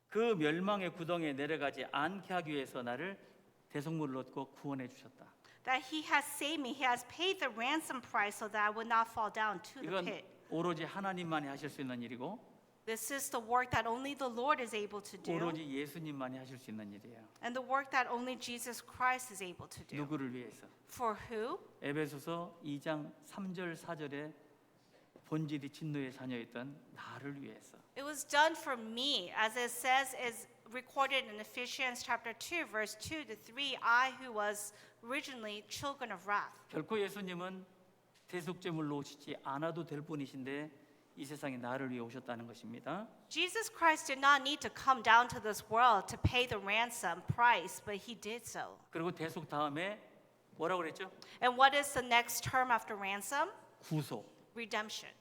그 멸망의 구덩이에 내려가지 않게 하기 위해서 나를 대속물을 얻고 구원해 주셨다. That he has saved me. He has paid the ransom price so that I would not fall down to the 이건 pit. 오로지 하나님만이 하실 수 있는 일이고 This is the work that only the Lord is able to do, 오로지 예수님만이 하실 수 있는 일이에요. and the work that only Jesus Christ is able to do. 누구를 위해서? For who? 에베소서 2장 3절 4절에 본질이 진노의 자녀였던 나를 위해서. It was done for me, as it says is recorded in Ephesians chapter 2, verse 2 to 3, I who was originally children of wrath. 결코 예수님은 대속제물로 오시지 않아도 될 분이신데 이 세상에 나를 위해 오셨다는 것입니다. Jesus Christ did not need to come down to this world to pay the ransom price, but he did so. 그리고 대속 다음에 뭐라고 그랬죠? And what is the next term after ransom? 구속. Redemption.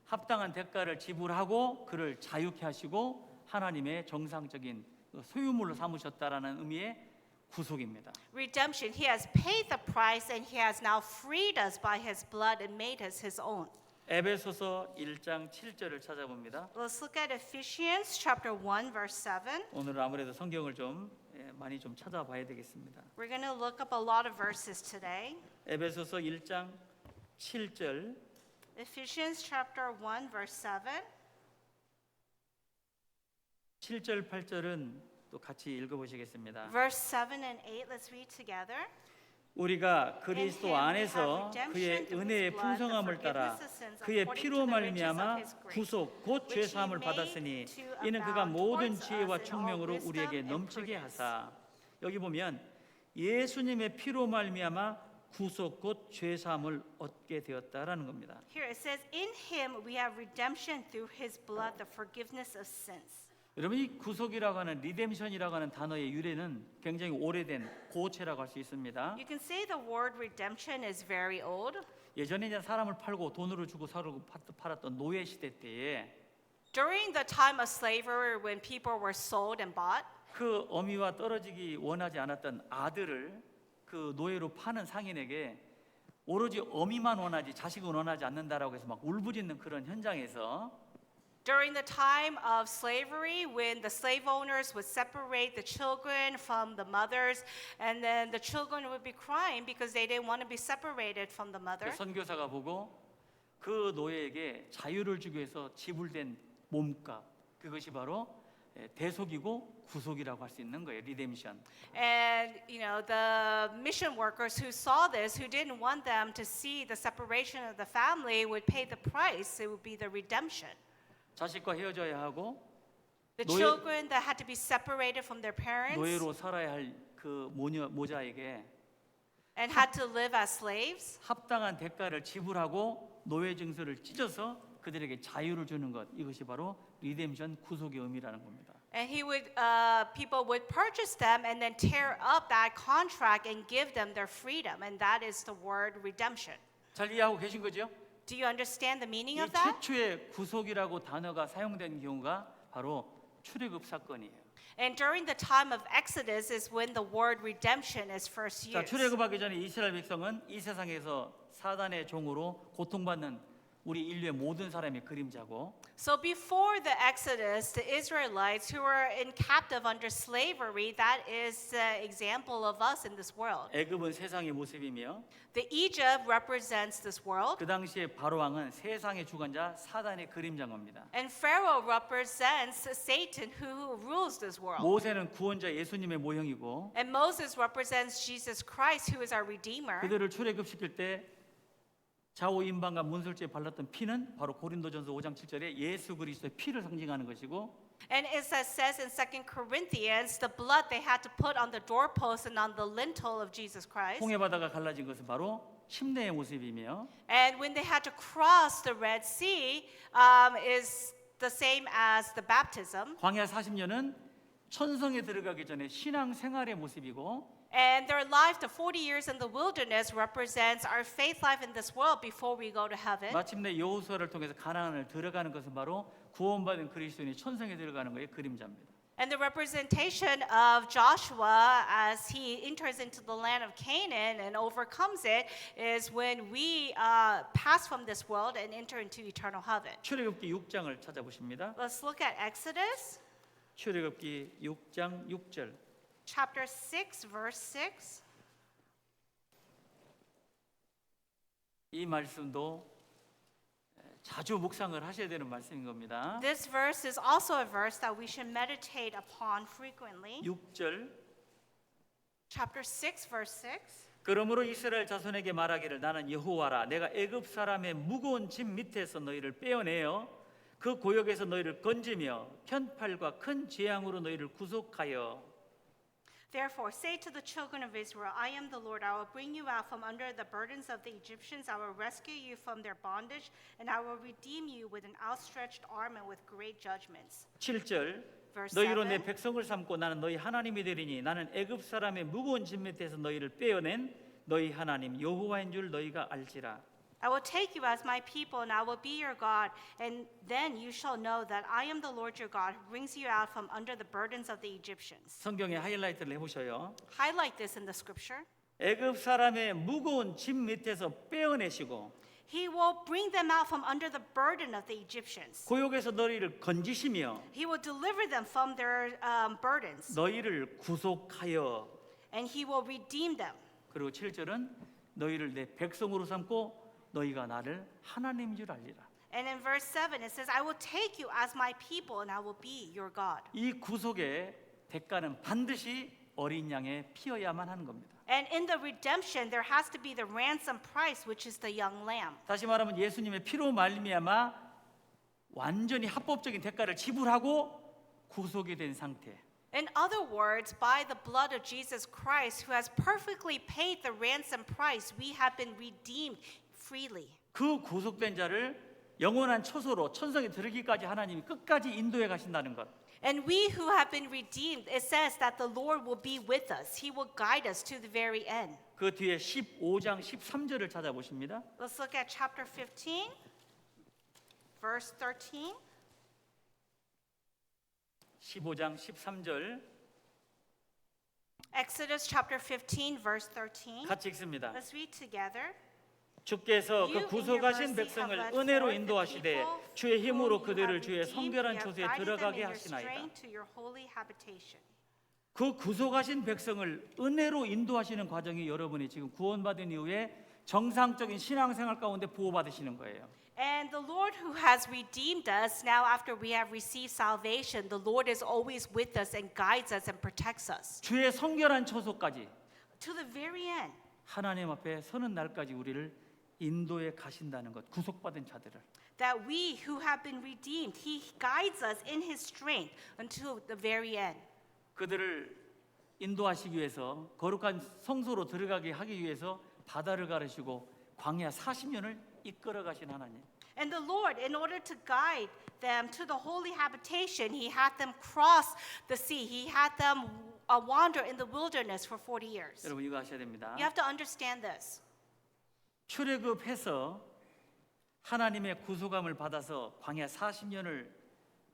합당한 대가를 지불하고 그를 자유케 하시고 하나님의 정상적인 소유물로 삼으셨다라는 의미의 구속입니다. Redemption. He has paid the price and he has now freed us by his blood and made us his own. 에베소서 1장 7절을 찾아봅니다. Let's look at Ephesians chapter 1, verse 7. 오늘 아무래도 성경을 좀 많이 좀 찾아봐야 되겠습니다. We're going to look up a lot of verses today. 에베소서 1장 7절 Ephesians chapter 1, verse 7. 7절 8절은 또 같이 읽어보시겠습니다. Verse 7 and 8, let's read together. 우리가 그리스도 안에서 그의 은혜의 풍성함을 따라 그의 피로 말미암아 구속 곧 죄 사함을 받았으니 이는 그가 모든 지혜와 총명으로 우리에게 넘치게 하사. 여기 보면 예수님의 피로 말미암아 구속 곧 죄 사함을 얻게 되었다라는 겁니다. Here it says, in him we have redemption through his blood, the forgiveness of sins. 여러분 이 구속이라고 하는 리뎀션이라고 하는 단어의 유래는 굉장히 오래된 고체라고 할 수 있습니다. You can say the word redemption is very old. 예전에 이제 사람을 팔고 돈으로 주고 사고 팔았던 노예 시대 때에 During the time of slavery when people were sold and bought, 그 어미와 떨어지기 원하지 않았던 아들을 그 노예로 파는 상인에게 오로지 어미만 원하지 자식은 원하지 않는다라고 해서 막 울부짖는 그런 현장에서 during the time of slavery when the slave owners would separate the children from the mothers, and then the children would be crying because they didn't want to be separated from the mother. 그 선교사가 보고 그 노예에게 자유를 주기 위해서 지불된 몸값, 그것이 바로 대속이고 구속이라고 할 수 있는 거예요. 리뎀션. And the mission workers who saw this, who didn't want them to see the separation of the family, would pay the price. It would be the redemption. 자식과 헤어져야 하고 The 노예- children that had to be separated from their parents 노예로 살아야 할 그 모자에게 and had to live as slaves. 합당한 대가를 지불하고 노예 증서를 찢어서 그들에게 자유를 주는 것, 이것이 바로 리뎀션 구속의 의미라는 겁니다. And people would purchase them and then tear up that contract and give them their freedom, and that is the word redemption. 잘 이해하고 계신 거죠? Do you understand the meaning 이 of that? 최초의 구속이라고 단어가 사용된 경우가 바로 출애굽 사건이에요. And during the time of Exodus is when the word redemption is first 자, used. 출애굽하기 전에 이스라엘 백성은 이 세상에서 사단의 종으로 고통받는 우리 인류의 모든 사람의 그림자고 So before the Exodus, the Israelites who were in captive under slavery, that is the example of us in this world. 애굽은 세상의 모습이며 The Egypt represents this world, 그 당시에 바로 왕은 세상의 주관자 사단의 그림자인 겁니다. and Pharaoh represents Satan who rules this world. 모세는 구원자 예수님의 모형이고 And Moses represents Jesus Christ, who is our Redeemer. 그들을 출애굽시킬 때 좌우 임방과 문설주에 발랐던 피는 바로 고린도전서 5장 7절에 예수 그리스도의 피를 상징하는 것이고 And as it says in 2 Corinthians, the blood they had to put on the doorpost and on the lintel of Jesus Christ. 홍해 바다가 갈라진 것은 바로 침례의 모습이며 And when they had to cross the Red Sea, is the same as the baptism. 광야 40년은 천성에 들어가기 전에 신앙 생활의 모습이고 And their life, the 40 years in the wilderness, represents our faith life in this world before we go to heaven. 마침내 여호수아를 통해서 가나안을 들어가는 것은 바로 구원받은 그리스도인이 천성에 들어가는 것의 그림자입니다. And the representation of Joshua as he enters into the land of Canaan and overcomes it is when we pass from this world and enter into eternal heaven. 출애굽기 6장을 찾아보십니다. Let's look at Exodus 출애굽기 6장 6절. chapter 6, verse 6. 이 말씀도 자주 묵상을 하셔야 되는 말씀인 겁니다. This verse is also a verse that we should meditate upon frequently. 6절 Chapter 6, verse 6. 그러므로 이스라엘 자손에게 말하기를 나는 여호와라 내가 애굽 사람의 무거운 짐 밑에서 너희를 빼어내어 그 고역에서 너희를 건지며 편팔과 큰 재앙으로 너희를 구속하여 Therefore, say to the children of Israel, I am the Lord. I will bring you out from under the burdens of the Egyptians. I will rescue you from their bondage, and I will redeem you with an outstretched arm and with great judgments. 7절 Verse 너희로 내 7. 백성을 삼고 나는 너희 하나님이 되리니 나는 애굽 사람의 무거운 짐 밑에서 너희를 빼어낸 너희 하나님 여호와인 줄 너희가 알지라. I will take you as my people, and I will be your God, and then you shall know that I am the Lord your God, who brings you out from under the burdens of the Egyptians. 성경에 하이라이트를 해보셔요. Highlight this in the scripture. 애굽 사람의 무거운 짐 밑에서 빼어내시고 He will bring them out from under the burden of the Egyptians. 고역에서 너희를 건지시며 He will deliver them from their burdens, 너희를 구속하여 and he will redeem them. 그리고 7절은 너희를 내 백성으로 삼고 너희가 나를 하나님인 줄 알리라. And in verse 7 it says, I will take you as my people and I will be your God. 이 구속의 대가는 반드시 어린 양의 피여야만 하는 겁니다. And in the redemption there has to be the ransom price, which is the young lamb. 다시 말하면 예수님의 피로 말미암아 완전히 합법적인 대가를 지불하고 구속이 된 상태. In other words, by the blood of Jesus Christ, who has perfectly paid the ransom price, we have been redeemed freely. 그 구속된 자를 영원한 처소로 천성에 들기까지 하나님이 끝까지 인도해 가신다는 것. And we who have been redeemed, it says that the Lord will be with us. He will guide us to the very end. 그 뒤에 15장 13절을 찾아보십니다. Let's look at chapter 15, verse 13. 15장 13절 Exodus chapter 15, verse 13. 같이 읽습니다. Let's read together. 주께서 그 You in your 구속하신 mercy 백성을 have led 은혜로 forth the 인도하시되 people 주의 whom 힘으로 you 그들을 have 주의 redeemed. 성결한 You have 초소에 guided them 들어가게 in your 하시나이다. strength to your holy habitation. 그 구속하신 백성을 은혜로 인도하시는 과정이 여러분이 지금 구원받은 이후에 정상적인 신앙생활 가운데 보호받으시는 거예요. And the Lord who has redeemed us, now after we have received salvation, the Lord is always with us and guides us and protects us. 주의 성결한 처소까지 To the very end. 하나님 앞에 서는 날까지 우리를 인도해 가신다는 것. 구속받은 자들을. That we who have been redeemed, He guides us in His strength until the very end. 그들을 인도하시기 위해서 거룩한 성소로 들어가게 하기 위해서 바다를 가르시고 광야 40년을 이끌어 가신 하나님. And the Lord, in order to guide them to the holy habitation, He had them cross the sea. He had them wander in the wilderness for 40 years. 여러분 이거 아셔야 됩니다. You have to understand this. 출애굽해서 하나님의 구속함을 받아서 광야 40년을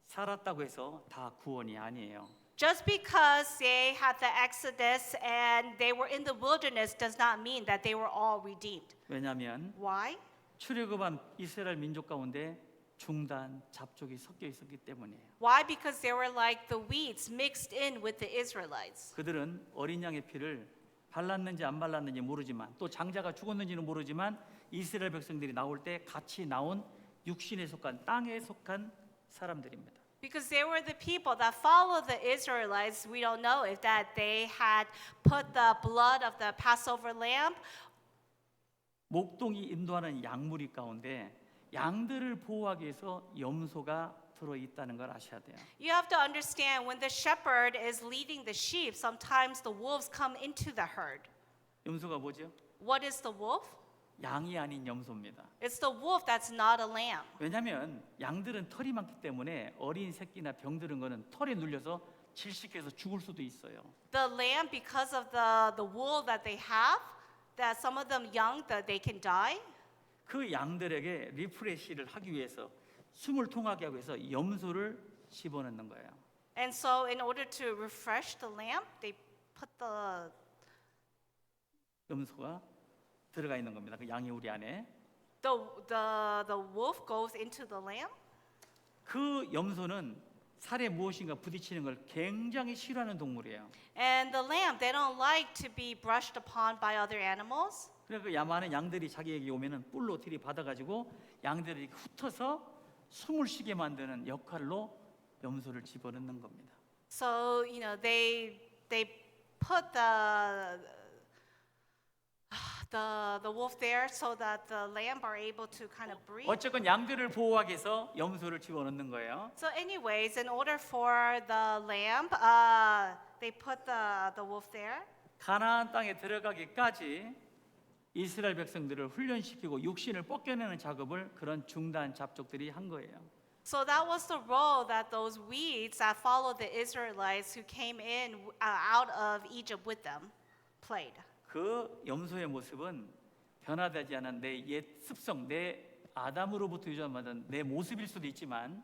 살았다고 해서 다 구원이 아니에요. Just because they had the Exodus and they were in the wilderness does not mean that they were all redeemed. 왜냐하면 Why? 출애굽한 이스라엘 민족 가운데 중단, 잡족이 섞여 있었기 때문이에요. Why? Because they were like the weeds mixed in with the Israelites. 그들은 어린 양의 피를 발랐는지 안 발랐는지 모르지만 또 장자가 죽었는지는 모르지만 이스라엘 백성들이 나올 때 같이 나온 육신에 속한 땅에 속한 사람들입니다. Because they were the people that followed the Israelites. We don't know if that they had put the blood of the Passover lamb. 목동이 인도하는 양무리 가운데 양들을 보호하기 위해서 염소가 들어 있다는 걸 아셔야 돼요. You have to understand when the shepherd is leading the sheep, sometimes the wolves come into the herd. 염소가 뭐죠? What is the wolf? 양이 아닌 염소입니다. It's the wolf that's not a lamb. 왜냐하면 양들은 털이 많기 때문에 어린 새끼나 병들은 거는 털에 눌려서 질식해서 죽을 수도 있어요. The lamb, because of the wool that they have, that some of them young, that they can die. 그 양들에게 리프레시를 하기 위해서 숨을 통하게 하기 위해서 염소를 집어넣는 거예요. And so in order to refresh the lamb, they put the 염소가 들어가 있는 겁니다. 그 양이 우리 안에. the wolf goes into the lamb. 그 염소는 살에 무엇인가 부딪히는 걸 굉장히 싫어하는 동물이에요. And the lamb, they don't like to be brushed upon by other animals. 그러니까 그 많은 양들이 자기에게 오면은 뿔로 들이받아가지고 양들을 이렇게 훑어서 숨을 쉬게 만드는 역할로 염소를 집어넣는 겁니다. So, they put the wolf there so that the lamb are able to kind of breathe. 어쨌건 양들을 보호하기 위해서 염소를 집어넣는 거예요. So anyways, in order for the lamb, they put the wolf there. 가나안 땅에 들어가기까지 이스라엘 백성들을 훈련시키고 육신을 벗겨내는 작업을 그런 중단 잡족들이 한 거예요. So that was the role that those weeds that followed the Israelites who came in out of Egypt with them played. 그 염소의 모습은 변화되지 않은 내 옛 습성, 내 아담으로부터 유전받은 내 모습일 수도 있지만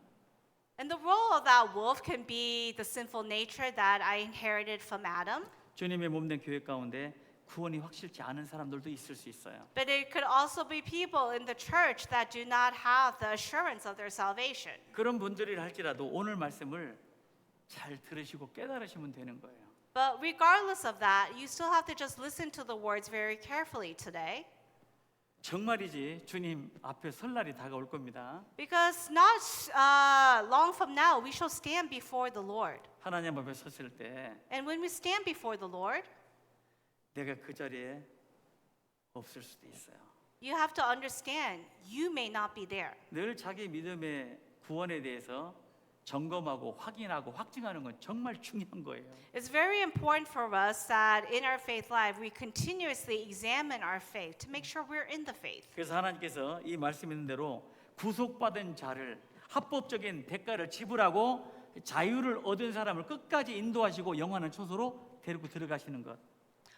And the role of that wolf can be the sinful nature that I inherited from Adam, 주님의 몸된 교회 가운데 구원이 확실치 않은 사람들도 있을 수 있어요. but it could also be people in the church that do not have the assurance of their salvation. 그런 분들이라 할지라도 오늘 말씀을 잘 들으시고 깨달으시면 되는 거예요. But regardless of that, you still have to just listen to the words very carefully today. 정말이지 주님 앞에 설 날이 다가올 겁니다. Because not long from now, we shall stand before the Lord. 하나님 앞에 섰을 때 And when we stand before the Lord, 내가 그 자리에 없을 수도 있어요. you have to understand you may not be there. 늘 자기 믿음의 구원에 대해서 점검하고 확인하고 확증하는 건 정말 중요한 거예요. It's very important for us that in our faith life we continuously examine our faith to make sure we're in the faith. 그래서 하나님께서 이 말씀 있는 대로 구속받은 자를 합법적인 대가를 지불하고 자유를 얻은 사람을 끝까지 인도하시고 영원한 초소로 데리고 들어가시는 것.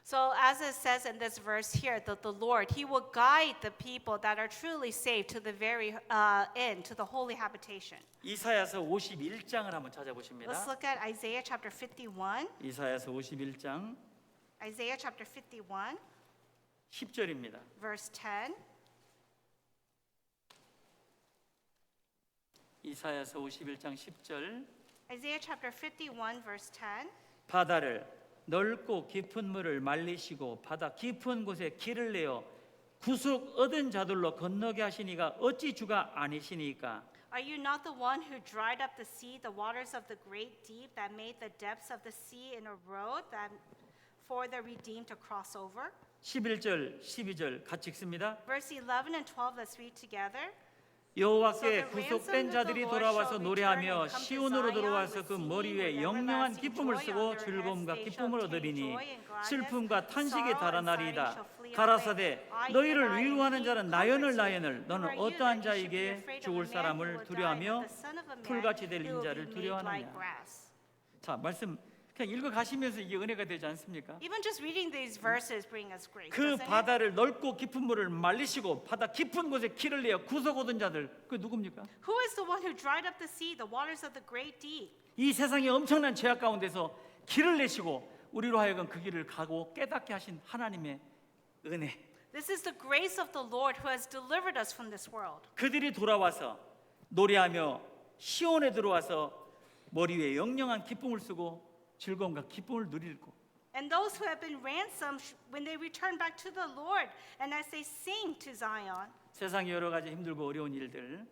So as it says in this verse here, that the Lord, He will guide the people that are truly saved to the very end, to the holy habitation. 이사야서 51장을 한번 찾아보십니다. Let's look at Isaiah chapter 51. 이사야서 51장 Isaiah chapter 51, 10절입니다. verse 10. 이사야서 51장 10절 Isaiah chapter 51, verse 10. 바다를 넓고 깊은 물을 말리시고 바다 깊은 곳에 길을 내어 구속 얻은 자들로 건너게 하시니가 어찌 주가 아니시니까 Are you not the one who dried up the sea, the waters of the great deep, that made the depths of the sea in a road that for the redeemed to cross over? 11절 12절 같이 읽습니다. Verse 11 and 12, let's read together. 여호와께 구속된 자들이 돌아와서 노래하며 시온으로 돌아와서 그 머리 위에 영영한 기쁨을 쓰고 즐거움과 기쁨을 얻으리니 슬픔과 탄식에 달아나리이다. 가라사대 너희를 위로하는 자는 나연을 너는 어떠한 자에게 죽을 사람을 두려워하며 풀같이 될 인자를 두려워하느냐. 자, 말씀 그냥 읽어 가시면서 이게 은혜가 되지 않습니까? Even just reading these verses bring us grace. 그 doesn't it? 바다를 넓고 깊은 물을 말리시고 바다 깊은 곳에 길을 내어 구속 얻은 자들 그 누굽니까? Who is the one who dried up the sea, the waters of the great deep? 이 세상의 엄청난 죄악 가운데서 길을 내시고 우리로 하여금 그 길을 가고 깨닫게 하신 하나님의 은혜. This is the grace of the Lord who has delivered us from this world. 그들이 돌아와서 노래하며 시온에 들어와서 머리 위에 영영한 기쁨을 쓰고 즐거움과 기쁨을 누리고 And those who have been ransomed, when they return back to the Lord, and as they sing to Zion, 세상의 여러 가지 힘들고 어려운 일들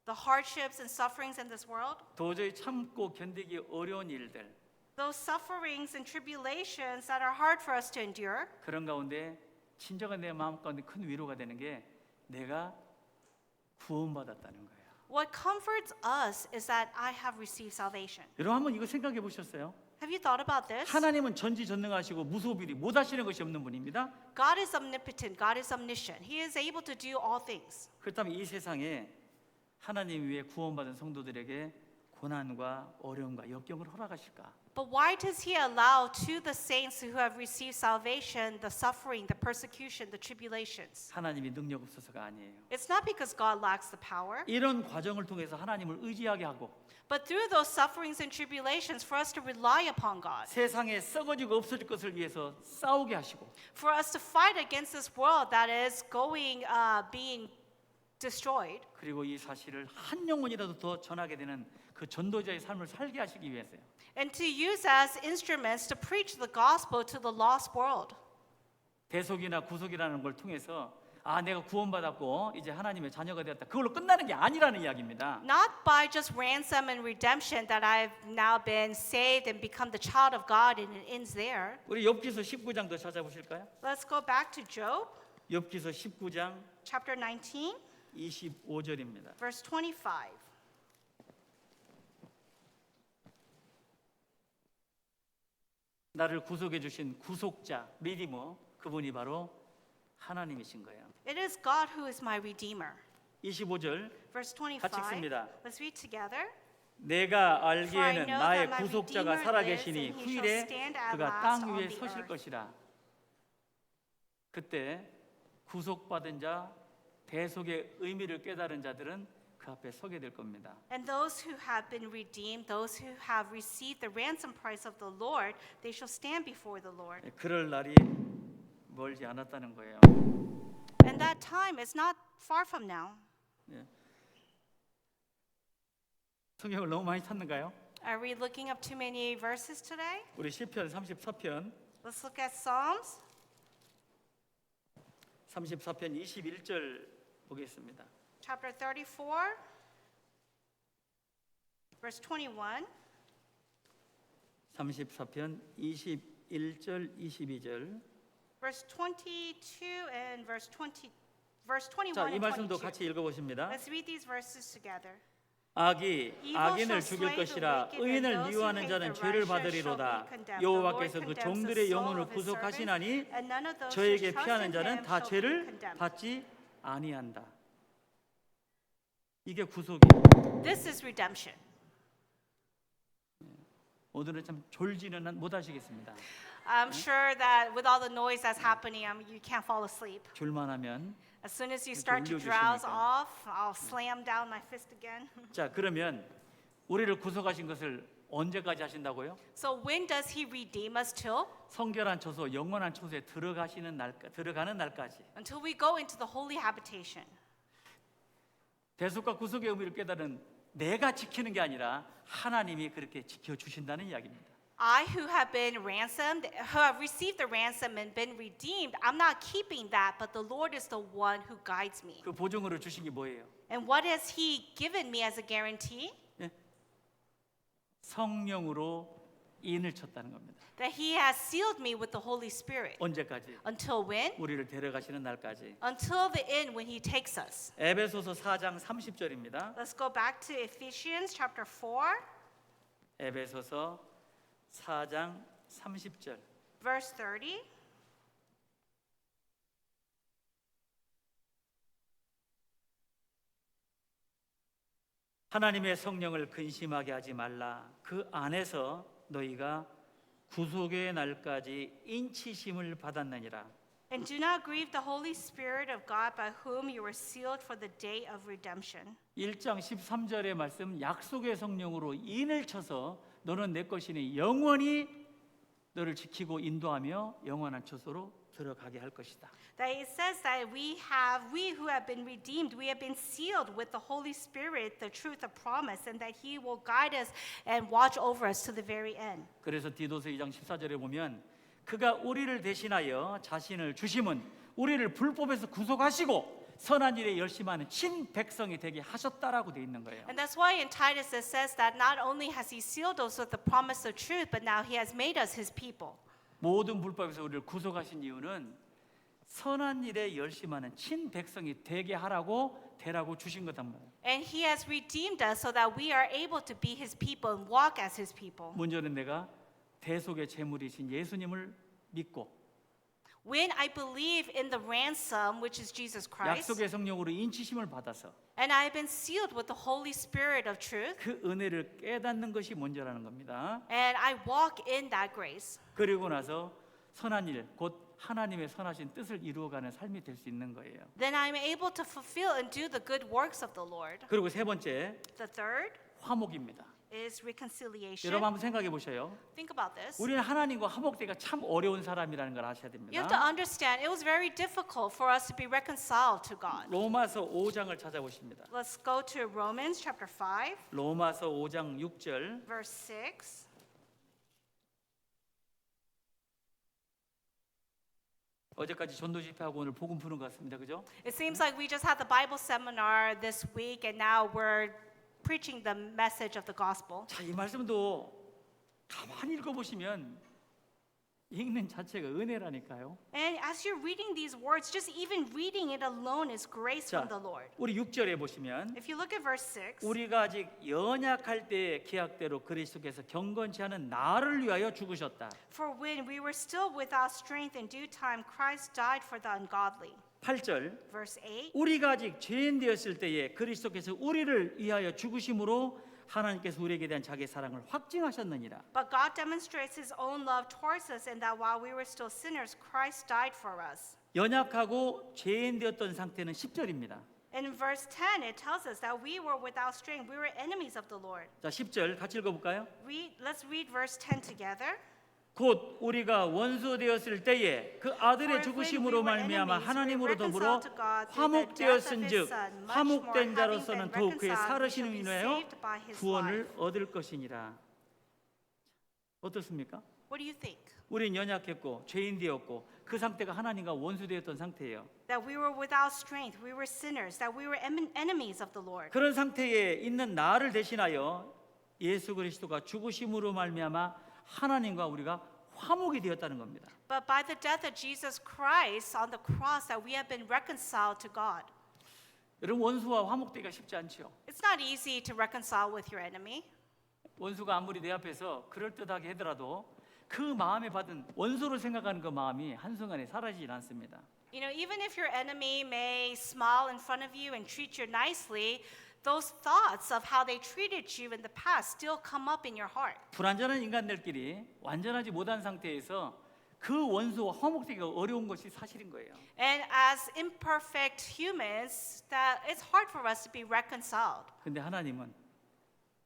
the hardships and sufferings in this world, 도저히 참고 견디기 어려운 일들 those sufferings and tribulations that are hard for us to endure, 그런 가운데 진정한 내 마음 가운데 큰 위로가 되는 게 내가 구원받았다는 거예요. what comforts us is that I have received salvation. 여러분 한번 이거 생각해 보셨어요? Have you thought about this? 하나님은 전지전능하시고 무소불위 못하시는 것이 없는 분입니다. God is omnipotent, God is omniscient. He is able to do all things. 그렇다면 이 세상에 하나님 위에 구원받은 성도들에게 고난과 어려움과 역경을 허락하실까? But why does He allow to the saints who have received salvation the suffering, the persecution, the tribulations? 하나님이 능력 없어서가 아니에요. It's not because God lacks the power, 이런 과정을 통해서 하나님을 의지하게 하고 but through those sufferings and tribulations for us to rely upon God, 세상에 썩어지고 없어질 것을 위해서 싸우게 하시고 for us to fight against this world that is being destroyed, 그리고 이 사실을 한 영혼이라도 더 전하게 되는 그 전도자의 삶을 살게 하시기 위해서요. and to use as instruments to preach the gospel to the lost world. 대속이나 구속이라는 걸 통해서 아, 내가 구원받았고 이제 하나님의 자녀가 되었다. 그걸로 끝나는 게 아니라는 이야기입니다. Not by just ransom and redemption that I've now been saved and become the child of God and it ends there. 우리 욥기서 19장도 찾아보실까요? Let's go back to Job, 욥기서 19장 chapter 19, 25절입니다. verse 25. 나를 구속해 주신 구속자, 리디머, 그분이 바로 하나님이신 거예요. It is God who is my redeemer. 25절 Verse 같이 25. 읽습니다. Let's read together. 내가 For I 알기에는 know 나의 that my 구속자가 Redeemer 살아계시니 lives, and he 후일에 shall stand at 그가 last 땅 on 위에 the 서실 earth. 것이라. 그때 구속받은 자, 대속의 의미를 깨달은 자들은 그 앞에 서게 될 겁니다. And those who have been redeemed, those who have received the ransom price of the Lord, they shall stand before the Lord. 그럴 날이 멀지 않았다는 거예요. And that time is not far from now. 성경을 너무 많이 찾는가요? Are we looking up too many verses today? 우리 시편 34편 Let's look at Psalms 34편 21절 보겠습니다. chapter 34, verse 21. 34편 21절 22절. Verse 22 and verse 21 자, 이 and 말씀도 22. 같이 읽어 보십니다. Let's read these verses together. 악이 Evil 악인을 shall 죽일 slay the 것이라 wicked, and 의인을 those who 미워하는 hate 자는 the 죄를 righteous 받으리로다. shall be condemned. 여호와께서 The 그 Lord condemns 종들의 the soul 영혼을 of his 구속하시나니 servants, and none of those who 저에게 trust 피하는 in 자는 him 다 shall be 죄를 condemned. 받지 아니한다. 이게 구속이에요. This is redemption. 오늘은 참 졸지는 못하시겠습니다. I'm sure that with all the noise that's happening, you can't fall asleep. 졸만하면 As soon as you 이렇게 start to 올려주시니까. drowse off, I'll slam down my fist again. 자, 그러면 우리를 구속하신 것을 언제까지 하신다고요? So when does he redeem us till? 성결한 처소, 영원한 처소에 들어가는 날까지. Until we go into the holy habitation. 대속과 구속의 의미를 깨달은 내가 지키는 게 아니라 하나님이 그렇게 지켜 주신다는 이야기입니다. I who have been ransomed, who have received the ransom and been redeemed, I'm not keeping that, but the Lord is the one who guides me. 그 보증으로 주신 게 뭐예요? And what has he given me as a guarantee? 성령으로 인을 쳤다는 겁니다. That he has sealed me with the Holy Spirit. 언제까지? Until when? 우리를 데려가시는 날까지. Until the end when he takes us. 에베소서 4장 30절입니다. Let's go back to Ephesians chapter 4, 에베소서 4장 30절. verse 30. 하나님의 성령을 근심하게 하지 말라. 그 안에서 너희가 구속의 날까지 인치심을 받았느니라. And do not grieve the Holy Spirit of God by whom you were sealed for the day of redemption. 1장 13절의 말씀 약속의 성령으로 인을 쳐서 너는 내 것이니 영원히 너를 지키고 인도하며 영원한 처소로 들어가게 할 것이다. That it says that we who have been redeemed, we have been sealed with the Holy Spirit, the truth of promise, and that He will guide us and watch over us to the very end. 그래서 디도서 2장 14절에 보면 그가 우리를 대신하여 자신을 주심은 우리를 불법에서 구속하시고 선한 일에 열심하는 친 백성이 되게 하셨다라고 돼 있는 거예요. And that's why in Titus it says that not only has He sealed us with the promise of truth, but now He has made us His people. 모든 불법에서 우리를 구속하신 이유는 선한 일에 열심하는 친 백성이 되게 되라고 주신 거단 말이에요. And He has redeemed us so that we are able to be His people and walk as His people. 먼저는 내가 대속의 제물이신 예수님을 믿고 When I believe in the ransom, which is Jesus Christ, 약속의 성령으로 인치심을 받아서 and I have been sealed with the Holy Spirit of truth, 그 은혜를 깨닫는 것이 먼저라는 겁니다. and I walk in that grace, 그리고 나서 선한 일, 곧 하나님의 선하신 뜻을 이루어가는 삶이 될 수 있는 거예요. then I'm able to fulfill and do the good works of the Lord. 그리고 세 번째, The third 화목입니다. is reconciliation. 여러분 한번 생각해 보셔요. Think about this. 우리는 하나님과 화목되기가 참 어려운 사람이라는 걸 아셔야 You have to 됩니다. understand it was very difficult for us to be reconciled to God. 로마서 5장을 찾아보십니다. Let's go to Romans chapter 5, 로마서 5장 6절. verse 6. 어제까지 전도 집회하고 오늘 복음 푸는 것 같습니다. 그죠? It seems like we just had the Bible seminar this week, and now we're preaching the message of the gospel. 자, 이 말씀도 가만히 읽어보시면 읽는 자체가 은혜라니까요. And as you're reading these words, just even reading it alone is grace 자, from the Lord. 우리 6절에 보시면 If you look at verse 6, 우리가 아직 연약할 때의 기약대로 그리스도께서 경건치 않은 나를 위하여 죽으셨다. for when we were still without strength in due time, Christ died for the ungodly. 8절 Verse 8, 우리가 아직 죄인 되었을 때에 그리스도께서 우리를 위하여 죽으심으로 하나님께서 우리에게 대한 자기의 사랑을 확증하셨느니라. but God demonstrates his own love towards us in that while we were still sinners, Christ died for us. 연약하고 죄인 되었던 상태는 10절입니다. And in verse 10, it tells us that we were without strength. We were enemies of the Lord. 자, 10절 같이 읽어볼까요? Let's read verse 10 together. 곧 우리가 원수 되었을 때에 그 아들의 죽으심으로 말미암아 하나님으로 더불어 화목되었은즉 화목된 자로서는 더욱 그의 살으심을 인하여 구원을 얻을 것이니라. 어떻습니까? What do you think? 우린 연약했고 죄인 되었고 그 상태가 하나님과 원수 되었던 상태예요. That we were without strength, we were sinners, that we were enemies of the Lord. 그런 상태에 있는 나를 대신하여 예수 그리스도가 죽으심으로 말미암아 하나님과 우리가 화목이 되었다는 겁니다. But by the death of Jesus Christ on the cross, that we have been reconciled to God. 여러분 원수와 화목되기가 쉽지 않죠. It's not easy to reconcile with your enemy. 원수가 아무리 내 앞에서 그럴듯하게 하더라도 그 마음에 받은 원수로 생각하는 그 마음이 한순간에 사라지질 않습니다. You know, even if your enemy may smile in front of you and treat you nicely, those thoughts of how they treated you in the past still come up in your heart. 불완전한 인간들끼리 완전하지 못한 상태에서 그 원수와 화목되기가 어려운 것이 사실인 거예요. And as imperfect humans, that it's hard for us to be reconciled. 근데 하나님은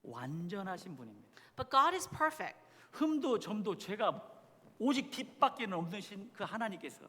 완전하신 분입니다. But God is perfect. 흠도 점도 죄가 오직 빛밖에 없는 그 하나님께서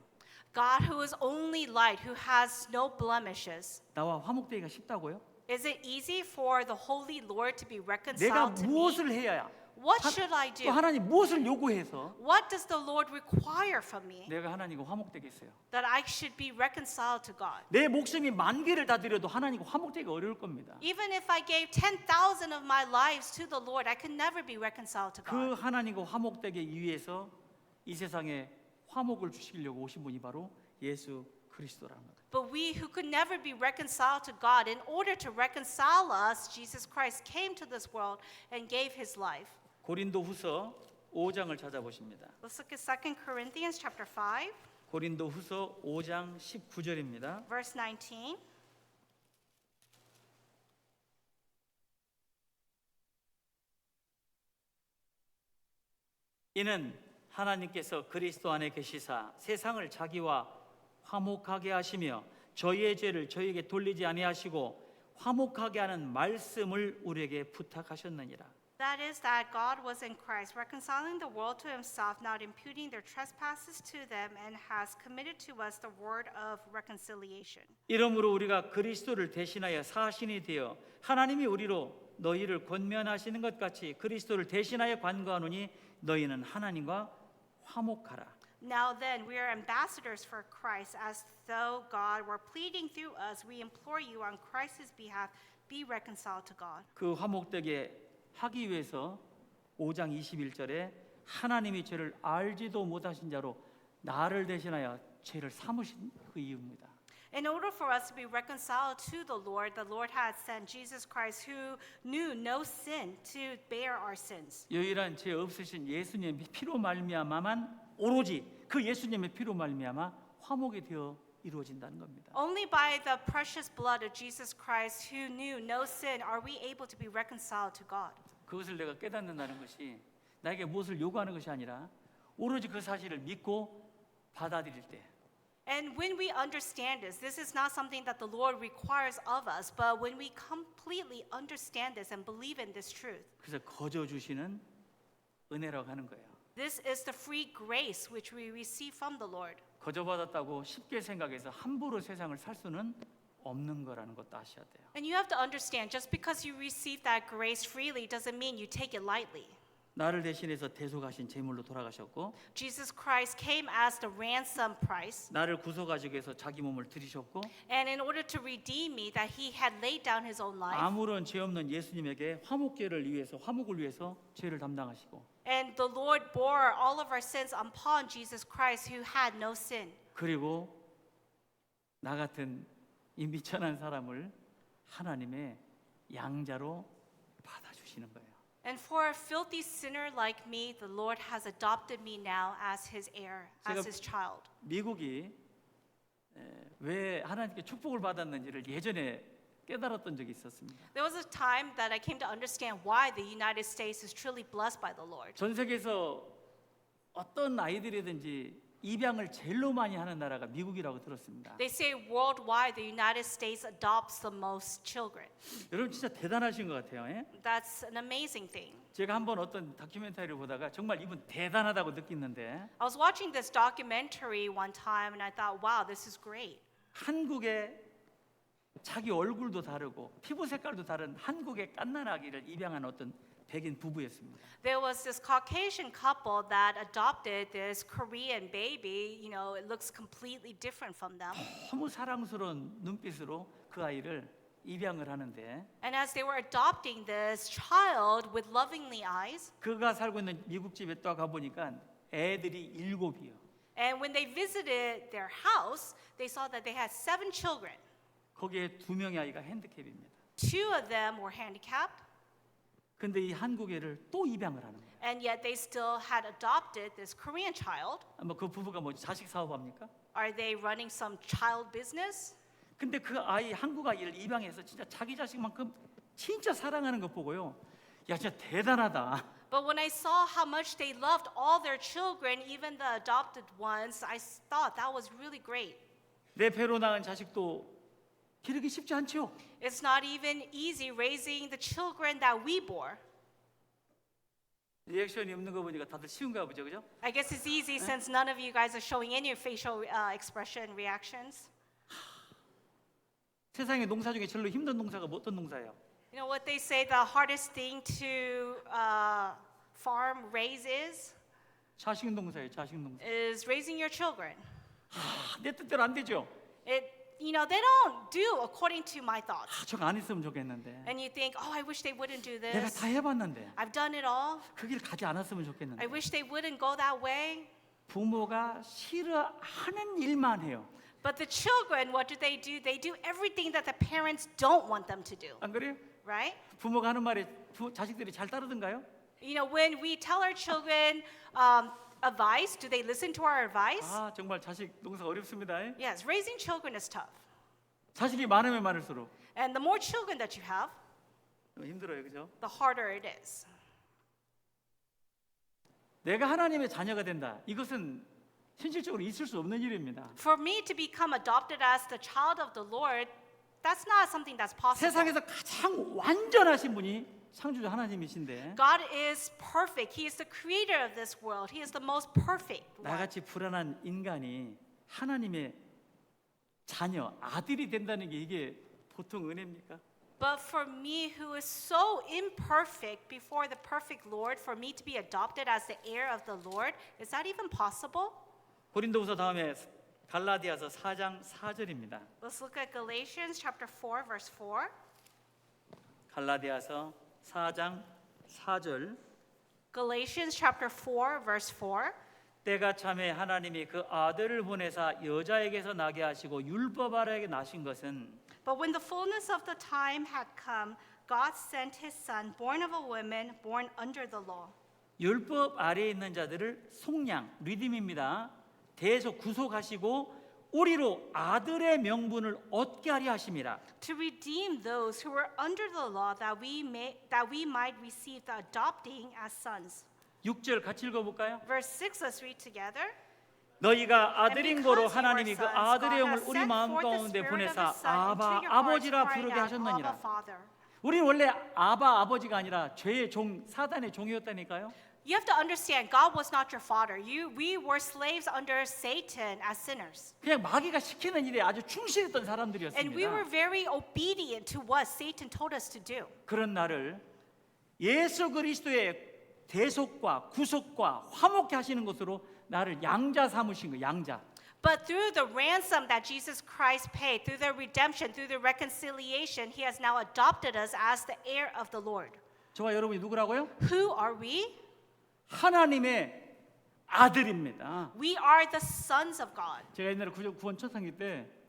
God who is only light, who has no blemishes. 나와 화목되기가 쉽다고요? Is it easy for the Holy Lord to be 내가 reconciled to me? 무엇을 해야 What should I 또 do? 하나님 무엇을 요구해서 What does the Lord require from me 내가 하나님과 화목되겠어요? that I should be reconciled to God? 내 목숨이 만 개를 다 드려도 하나님과 화목되기가 어려울 겁니다. Even if I gave 10,000 of my lives to the Lord, I could never be reconciled to 그 God. 하나님과 화목되기 위해서 이 세상에 화목을 주시려고 오신 분이 바로 예수 그리스도라는 거예요. But we who could never be reconciled to God, in order to reconcile us, Jesus Christ came to this world and gave his life. 고린도후서 5장을 찾아보십니다. Let's look at 2 Corinthians chapter 5, 고린도후서 5장 19절입니다. verse 19. 이는 하나님께서 그리스도 안에 계시사 세상을 자기와 화목하게 하시며 저희의 죄를 저희에게 돌리지 아니하시고 화목하게 하는 말씀을 우리에게 부탁하셨느니라. That is, that God was in Christ, reconciling the world to himself, not imputing their trespasses to them, and has committed to us the word of reconciliation. 이러므로 우리가 그리스도를 대신하여 사신이 되어 하나님이 우리로 너희를 권면하시는 것 같이 그리스도를 대신하여 관거하노니 너희는 하나님과 화목하라. Now then, we are ambassadors for Christ, as though God were pleading through us. We implore you on Christ's behalf, be reconciled to God. 그 화목되게 하기 위해서 5장 21절에 하나님이 죄를 알지도 못하신 자로 나를 대신하여 죄를 삼으신 그 이유입니다. In order for us to be reconciled to the Lord had sent Jesus Christ, who knew no sin, to bear our sins. 유일한 죄 없으신 예수님의 피로 말미암아만 오로지 그 예수님의 피로 말미암아 화목이 되어 이루어진다는 겁니다. Only by the precious blood of Jesus Christ, who knew no sin, are we able to be reconciled to God. 그것을 내가 깨닫는다는 것이 나에게 무엇을 요구하는 것이 아니라 오로지 그 사실을 믿고 받아들일 때 And when we understand this is not something that the Lord requires of us, but when we completely understand this and believe in this truth, 그래서 거저 주시는 은혜라고 하는 거예요. this is the free grace which we receive from the Lord. 거저 받았다고 쉽게 생각해서 함부로 세상을 살 수는 없는 거라는 것도 아셔야 돼요. And you have to understand, just because you receive that grace freely doesn't mean you take it lightly. 나를 대신해서 대속하신 제물로 돌아가셨고 Jesus Christ came as the ransom price. 나를 구속하기 위해서 자기 몸을 들이셨고 And in order to redeem me, that he had laid down his own life. 아무런 죄 없는 예수님에게 화목을 위해서 죄를 담당하시고 And the Lord bore all of our sins upon Jesus Christ, who had no sin. 그리고 나 같은 이 미천한 사람을 하나님의 양자로 받아주시는 거예요. And for a filthy sinner like me, the Lord has adopted me now as his heir, as 제가- his child. 미국이 왜 하나님께 축복을 받았는지를 예전에 깨달았던 적이 있었습니다. There was a time that I came to understand why the United States is truly blessed by the Lord. 전 세계에서 어떤 아이들이든지 입양을 제일로 많이 하는 나라가 미국이라고 들었습니다. They say worldwide the United States adopts the most children. 여러분 진짜 대단하신 것 같아요. 예? That's an amazing thing. 제가 한번 어떤 다큐멘터리를 보다가 정말 이분 대단하다고 느꼈는데 I was watching this documentary one time and I thought, wow, this is great. 한국의 자기 얼굴도 다르고 피부 색깔도 다른 한국의 갓난아기를 입양한 어떤 백인 부부였습니다. There was this Caucasian couple that adopted this Korean baby. You know, it looks completely different from them. 너무 사랑스러운 눈빛으로 그 아이를 입양을 하는데 And as they were adopting this child with lovingly eyes, 그가 살고 있는 미국 집에 또 가보니까 애들이 7이요. and when they visited their house, they saw that they had 7 children. 거기에 2명의 아이가 핸디캡입니다. 2 of them were handicapped, 근데 이 한국 애를 또 입양을 하는 거예요. and yet they still had adopted this Korean child. 그 부부가 뭐 자식 사업합니까? Are they running some child business? 근데 그 아이 한국 아이를 입양해서 진짜 자기 자식만큼 진짜 사랑하는 것 보고요. 야 진짜 대단하다. But when I saw how much they loved all their children, even the adopted ones, I thought that was really great. 내 배로 낳은 자식도 기르기 쉽지 않죠. It's not even easy raising the children that we bore. 리액션이 없는 거 보니까 다들 쉬운가 보죠, 그죠? I guess it's easy since none of you guys are showing any facial expression reactions. 세상에 농사 중에 제일 힘든 농사가 어떤 농사예요? You know what they say the hardest thing to farm, raise 자식 농사예요, 자식 농사. is raising your children. 내 뜻대로 안 되죠. You know, they don't do according to my thoughts. 저거 안 했으면 좋겠는데. And you think, oh, I wish they wouldn't do 내가 this. 다 해봤는데 I've done it all. 그 길 가지 않았으면 I 좋겠는데. wish they wouldn't go that way. 부모가 싫어하는 일만 해요. But the children, what do? They do everything that the parents don't want them to do, 안 그래요? right? 부모가 하는 말에 자식들이 잘 따르던가요? You know, when we tell our children advice, do they listen to our advice? 아 정말 자식 농사 어렵습니다. Yes, raising children is tough. 자식이 많으면 많을수록 And the more children that you have, 힘들어요, 그죠? the harder it is. 내가 하나님의 자녀가 된다. 이것은 현실적으로 있을 수 없는 일입니다. For me to become adopted as the child of the Lord, that's not something that's possible. 세상에서 가장 완전하신 분이 창조주 하나님이신데 God is perfect. He is the creator of this world. He is the most perfect one. 나같이 불안한 인간이 하나님의 자녀, 아들이 된다는 게 이게 보통 은혜입니까? But for me, who is so imperfect before the perfect Lord, for me to be adopted as the heir of the Lord, is that even possible? 고린도후서 다음에 갈라디아서 4장 4절입니다. Let's look at Galatians chapter 4, verse 4. 갈라디아서 4장 4절. Galatians chapter 4, verse 4. 때가 참에 하나님이 그 아들을 보내사 여자에게서 나게 하시고 율법 아래에 나신 것은 But when the fullness of the time had come, God sent his son, born of a woman, born under the law. 율법 아래에 있는 자들을 속량, 리듬입니다. 대속 구속하시고 우리로 아들의 명분을 얻게 하려 하심이라. To redeem those who were under the law, that we might receive the adopting as sons. 6절 같이 읽어볼까요? Verse 6, let's read together. 너희가 아들인 거로 하나님이 그 아들의 영을 우리 마음 가운데 보내사 아바 아버지라 부르게 하셨느니라. 우리는 원래 아바 아버지가 아니라 죄의 종 사단의 종이었다니까요. You have to understand, God was not your father. We were slaves under Satan as sinners. 그냥 마귀가 시키는 일에 아주 충실했던 And we 사람들이었습니다. were very obedient to what Satan told us to do. 그런 나를 예수 그리스도의 대속과 구속과 화목케 하시는 것으로 나를 양자 삼으신 거 양자. But through the ransom that Jesus Christ paid, through the redemption, through the reconciliation, he has now adopted us as the heir of the Lord. 저와 여러분이 누구라고요? Who are we? 하나님의 아들입니다. We are the sons of God. 제가 옛날에 구원 첫 상기 때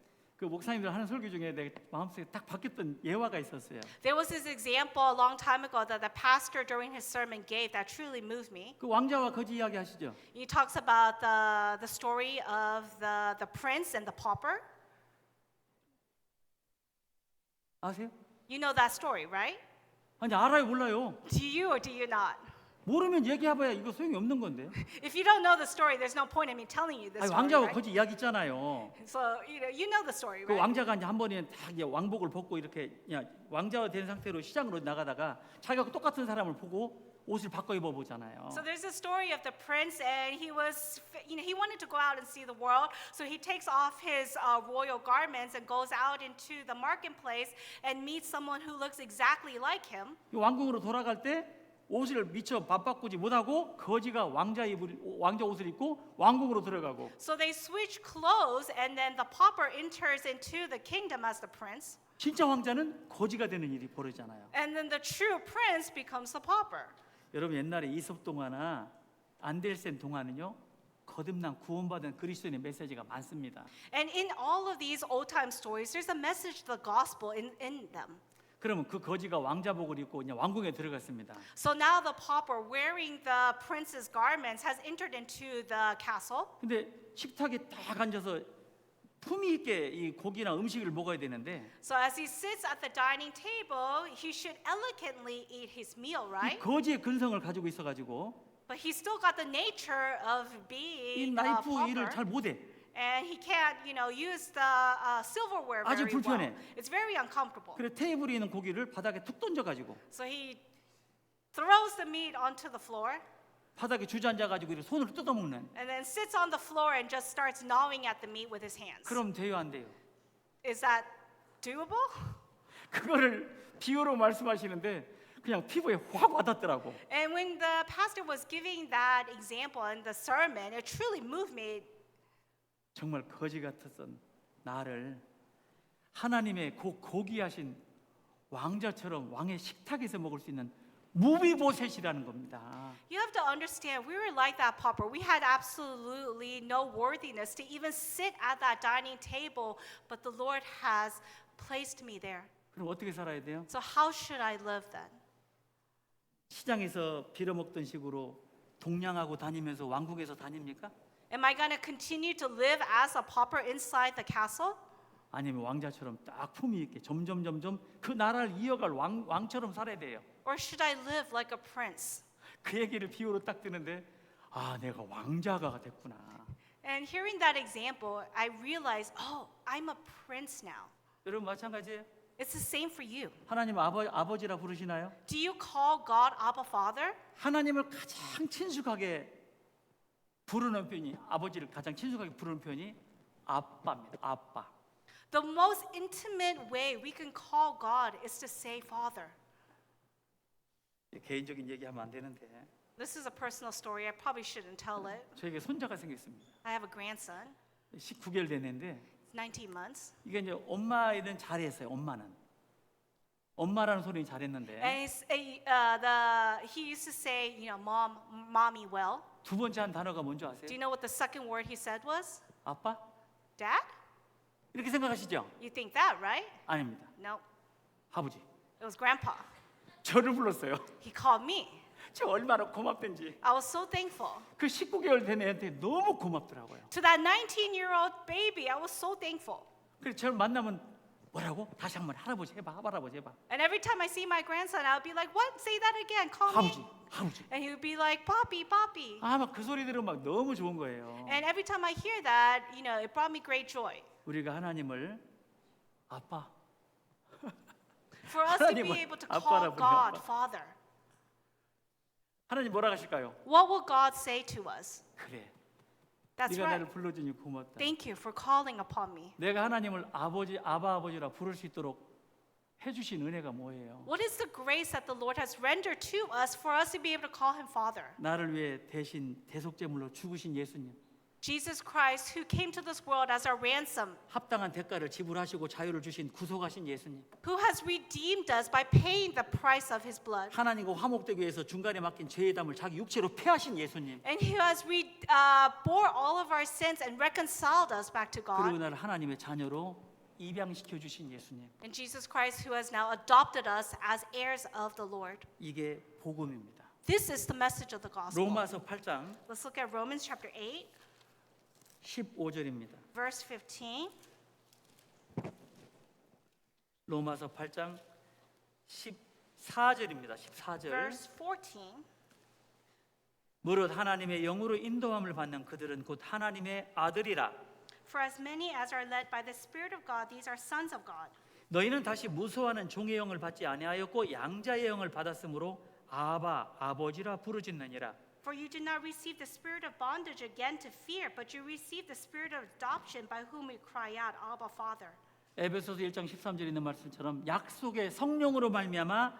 그 목사님들 하는 설교 중에 내 마음속에 딱 박혔던 예화가 있었어요. There was this example a long time ago that the pastor during his sermon gave that truly moved me. 그 왕자와 거지 이야기 하시죠? He talks about the story of the prince and the pauper. 아세요? You know that story, right? 아니 알아요 몰라요. Do you or do you not? 모르면 얘기해봐야 이거 소용이 없는 건데. If you don't know the story, there's no point in me telling you this 아니, story, 왕자와 right? 거지 이야기 있잖아요. So you know the story, 그 right? 왕자가 이제 한 번에 다 이제 왕복을 벗고 이렇게 그냥 왕자가 된 상태로 시장으로 나가다가 자기가 똑같은 사람을 보고 옷을 바꿔 입어 보잖아요. So there's a story of the prince, and he was, he wanted to go out and see the world. So he takes off his royal garments and goes out into the marketplace and meets someone who looks exactly like him. 이 왕궁으로 돌아갈 때 옷을 미처 바꾸지 못하고 거지가 왕자 옷을 입고 왕궁으로 들어가고. So they switch clothes, and then the pauper enters into the kingdom as the prince, 진짜 왕자는 거지가 되는 일이 벌어지잖아요. and then the true prince becomes the pauper. 여러분 옛날에 이솝 동화나 안델센 동화는요 거듭난 구원받은 그리스도인의 메시지가 많습니다. And in all of these old time stories, there's a message, the gospel in them. 그러면 그 거지가 왕자복을 입고 그냥 왕궁에 들어갔습니다. So now the pauper, wearing the prince's garments, has entered into the castle. 근데 식탁에 딱 앉아서 품위 있게 이 고기나 음식을 먹어야 되는데 So as he sits at the dining table, he should elegantly eat his meal, 이 right? 거지의 근성을 가지고 있어가지고 But he's still got the nature of 이 being a 나이프 일을 pauper, 잘 못해. and he can't, use the silverware 아주 very well. 불편해. It's very uncomfortable. 그래 테이블에 있는 고기를 바닥에 툭 던져가지고 So he throws the meat onto the floor, 바닥에 주저앉아가지고 이렇게 손으로 뜯어먹는. and then sits on the floor and just starts gnawing at the meat with his hands. 그럼 돼요 안 돼요? Is that doable? 그거를 비유로 말씀하시는데 그냥 피부에 확 와닿더라고. And when the pastor was giving that example in the sermon, it truly moved me. 정말 거지 같았던 나를 하나님의 고귀하신 왕자처럼 왕의 식탁에서 먹을 수 있는 무비보셋이라는 겁니다. You have to understand, we were like that pauper. We had absolutely no worthiness to even sit at that dining table, but the Lord has placed me there. 그럼 어떻게 살아야 돼요? So how should I live then? 시장에서 빌어먹던 식으로 동냥하고 다니면서 왕국에서 다닙니까? Am I going to continue to live as a pauper inside the castle? 아니면 왕자처럼 딱 품위 있게 점점 그 나라를 이어갈 왕처럼 살아야 돼요. Or should I live like a prince? 그 얘기를 비유로 딱 드는데 아 내가 왕자가 됐구나. And hearing that example, I realized, oh, I'm a prince now. 여러분 마찬가지예요. It's the same for you. 하나님 아버지라 부르시나요? Do you call God Abba Father? 하나님을 가장 친숙하게 부르는 표현이 아버지를 가장 친숙하게 부르는 표현이 아빠입니다. 아빠. The most intimate way we can call God is to say Father. 개인적인 얘기하면 안 되는데 This is a personal story. I probably shouldn't tell it. 저에게 손자가 생겼습니다. I have a grandson. 19개월 됐는데 He's 19 months. 이게 이제 엄마는 잘했어요. 엄마라는 소리는 잘했는데 And he used to say, mom, mommy well. 두 번째 한 단어가 뭔지 Do 아세요? you know what the second word he said was? 아빠? Dad? 이렇게 생각하시죠? You think that, right? 아닙니다. No, 아버지. it was grandpa. 저를 불렀어요. He called me. 저 얼마나 고맙던지. I was so thankful. 그 19개월 된 애한테 너무 고맙더라고요. To that 19-year-old baby, I was so thankful. 그래서 저를 만나면 뭐라고? 다시 한번 할아버지 해봐. And every time I see my grandson, I'll be like, what? Say that again. Call me. 아버지. And he would be like, Papi, Papi. 막 그 소리 들으면 막 너무 좋은 거예요. And every time I hear that, it brought me great joy. 우리가 하나님을 아빠. For us to be 하나님을 able to 아빠라 call 부르는 God 아빠. Father. 하나님 뭐라 하실까요? What will God say to us? 그래. That's 네가 나를 right. 불러주니 고맙다. Thank you for calling upon me. 내가 하나님을 아버지라 부를 수 있도록 해주신 은혜가 뭐예요? What is the grace that the Lord has rendered to us for us to be able to call him Father? 나를 위해 대신 대속제물로 죽으신 예수님, Jesus Christ, who came to this world as our ransom, 합당한 대가를 지불하시고 자유를 주신 구속하신 예수님, who has redeemed us by paying the price of his blood, 하나님과 화목되기 위해서 중간에 맡긴 죄의 담을 자기 육체로 패하신 예수님, and who has bore all of our sins and reconciled us back to 그리고 God, 나를 하나님의 자녀로 입양시켜 주신 예수님. and Jesus Christ, who has now adopted us as heirs of the Lord. 이게 복음입니다. This is the message of the gospel. 로마서 8장 Let's look at Romans chapter 8, 15절입니다. verse 15. 로마서 8장 14절입니다. 14절. Verse 14. 무릇 하나님의 영으로 인도함을 받는 그들은 곧 하나님의 아들이라. For as many as are led by the Spirit of God, these are sons of God. 너희는 다시 무소하는 종의 영을 받지 아니하였고 양자의 영을 받았으므로 아바 아버지라 부르짖느니라. For you did not receive the spirit of bondage again to fear, but you received the spirit of adoption by whom we cry out, Abba, Father. 에베소서 1장 13절에 있는 말씀처럼 약속의 성령으로 말미암아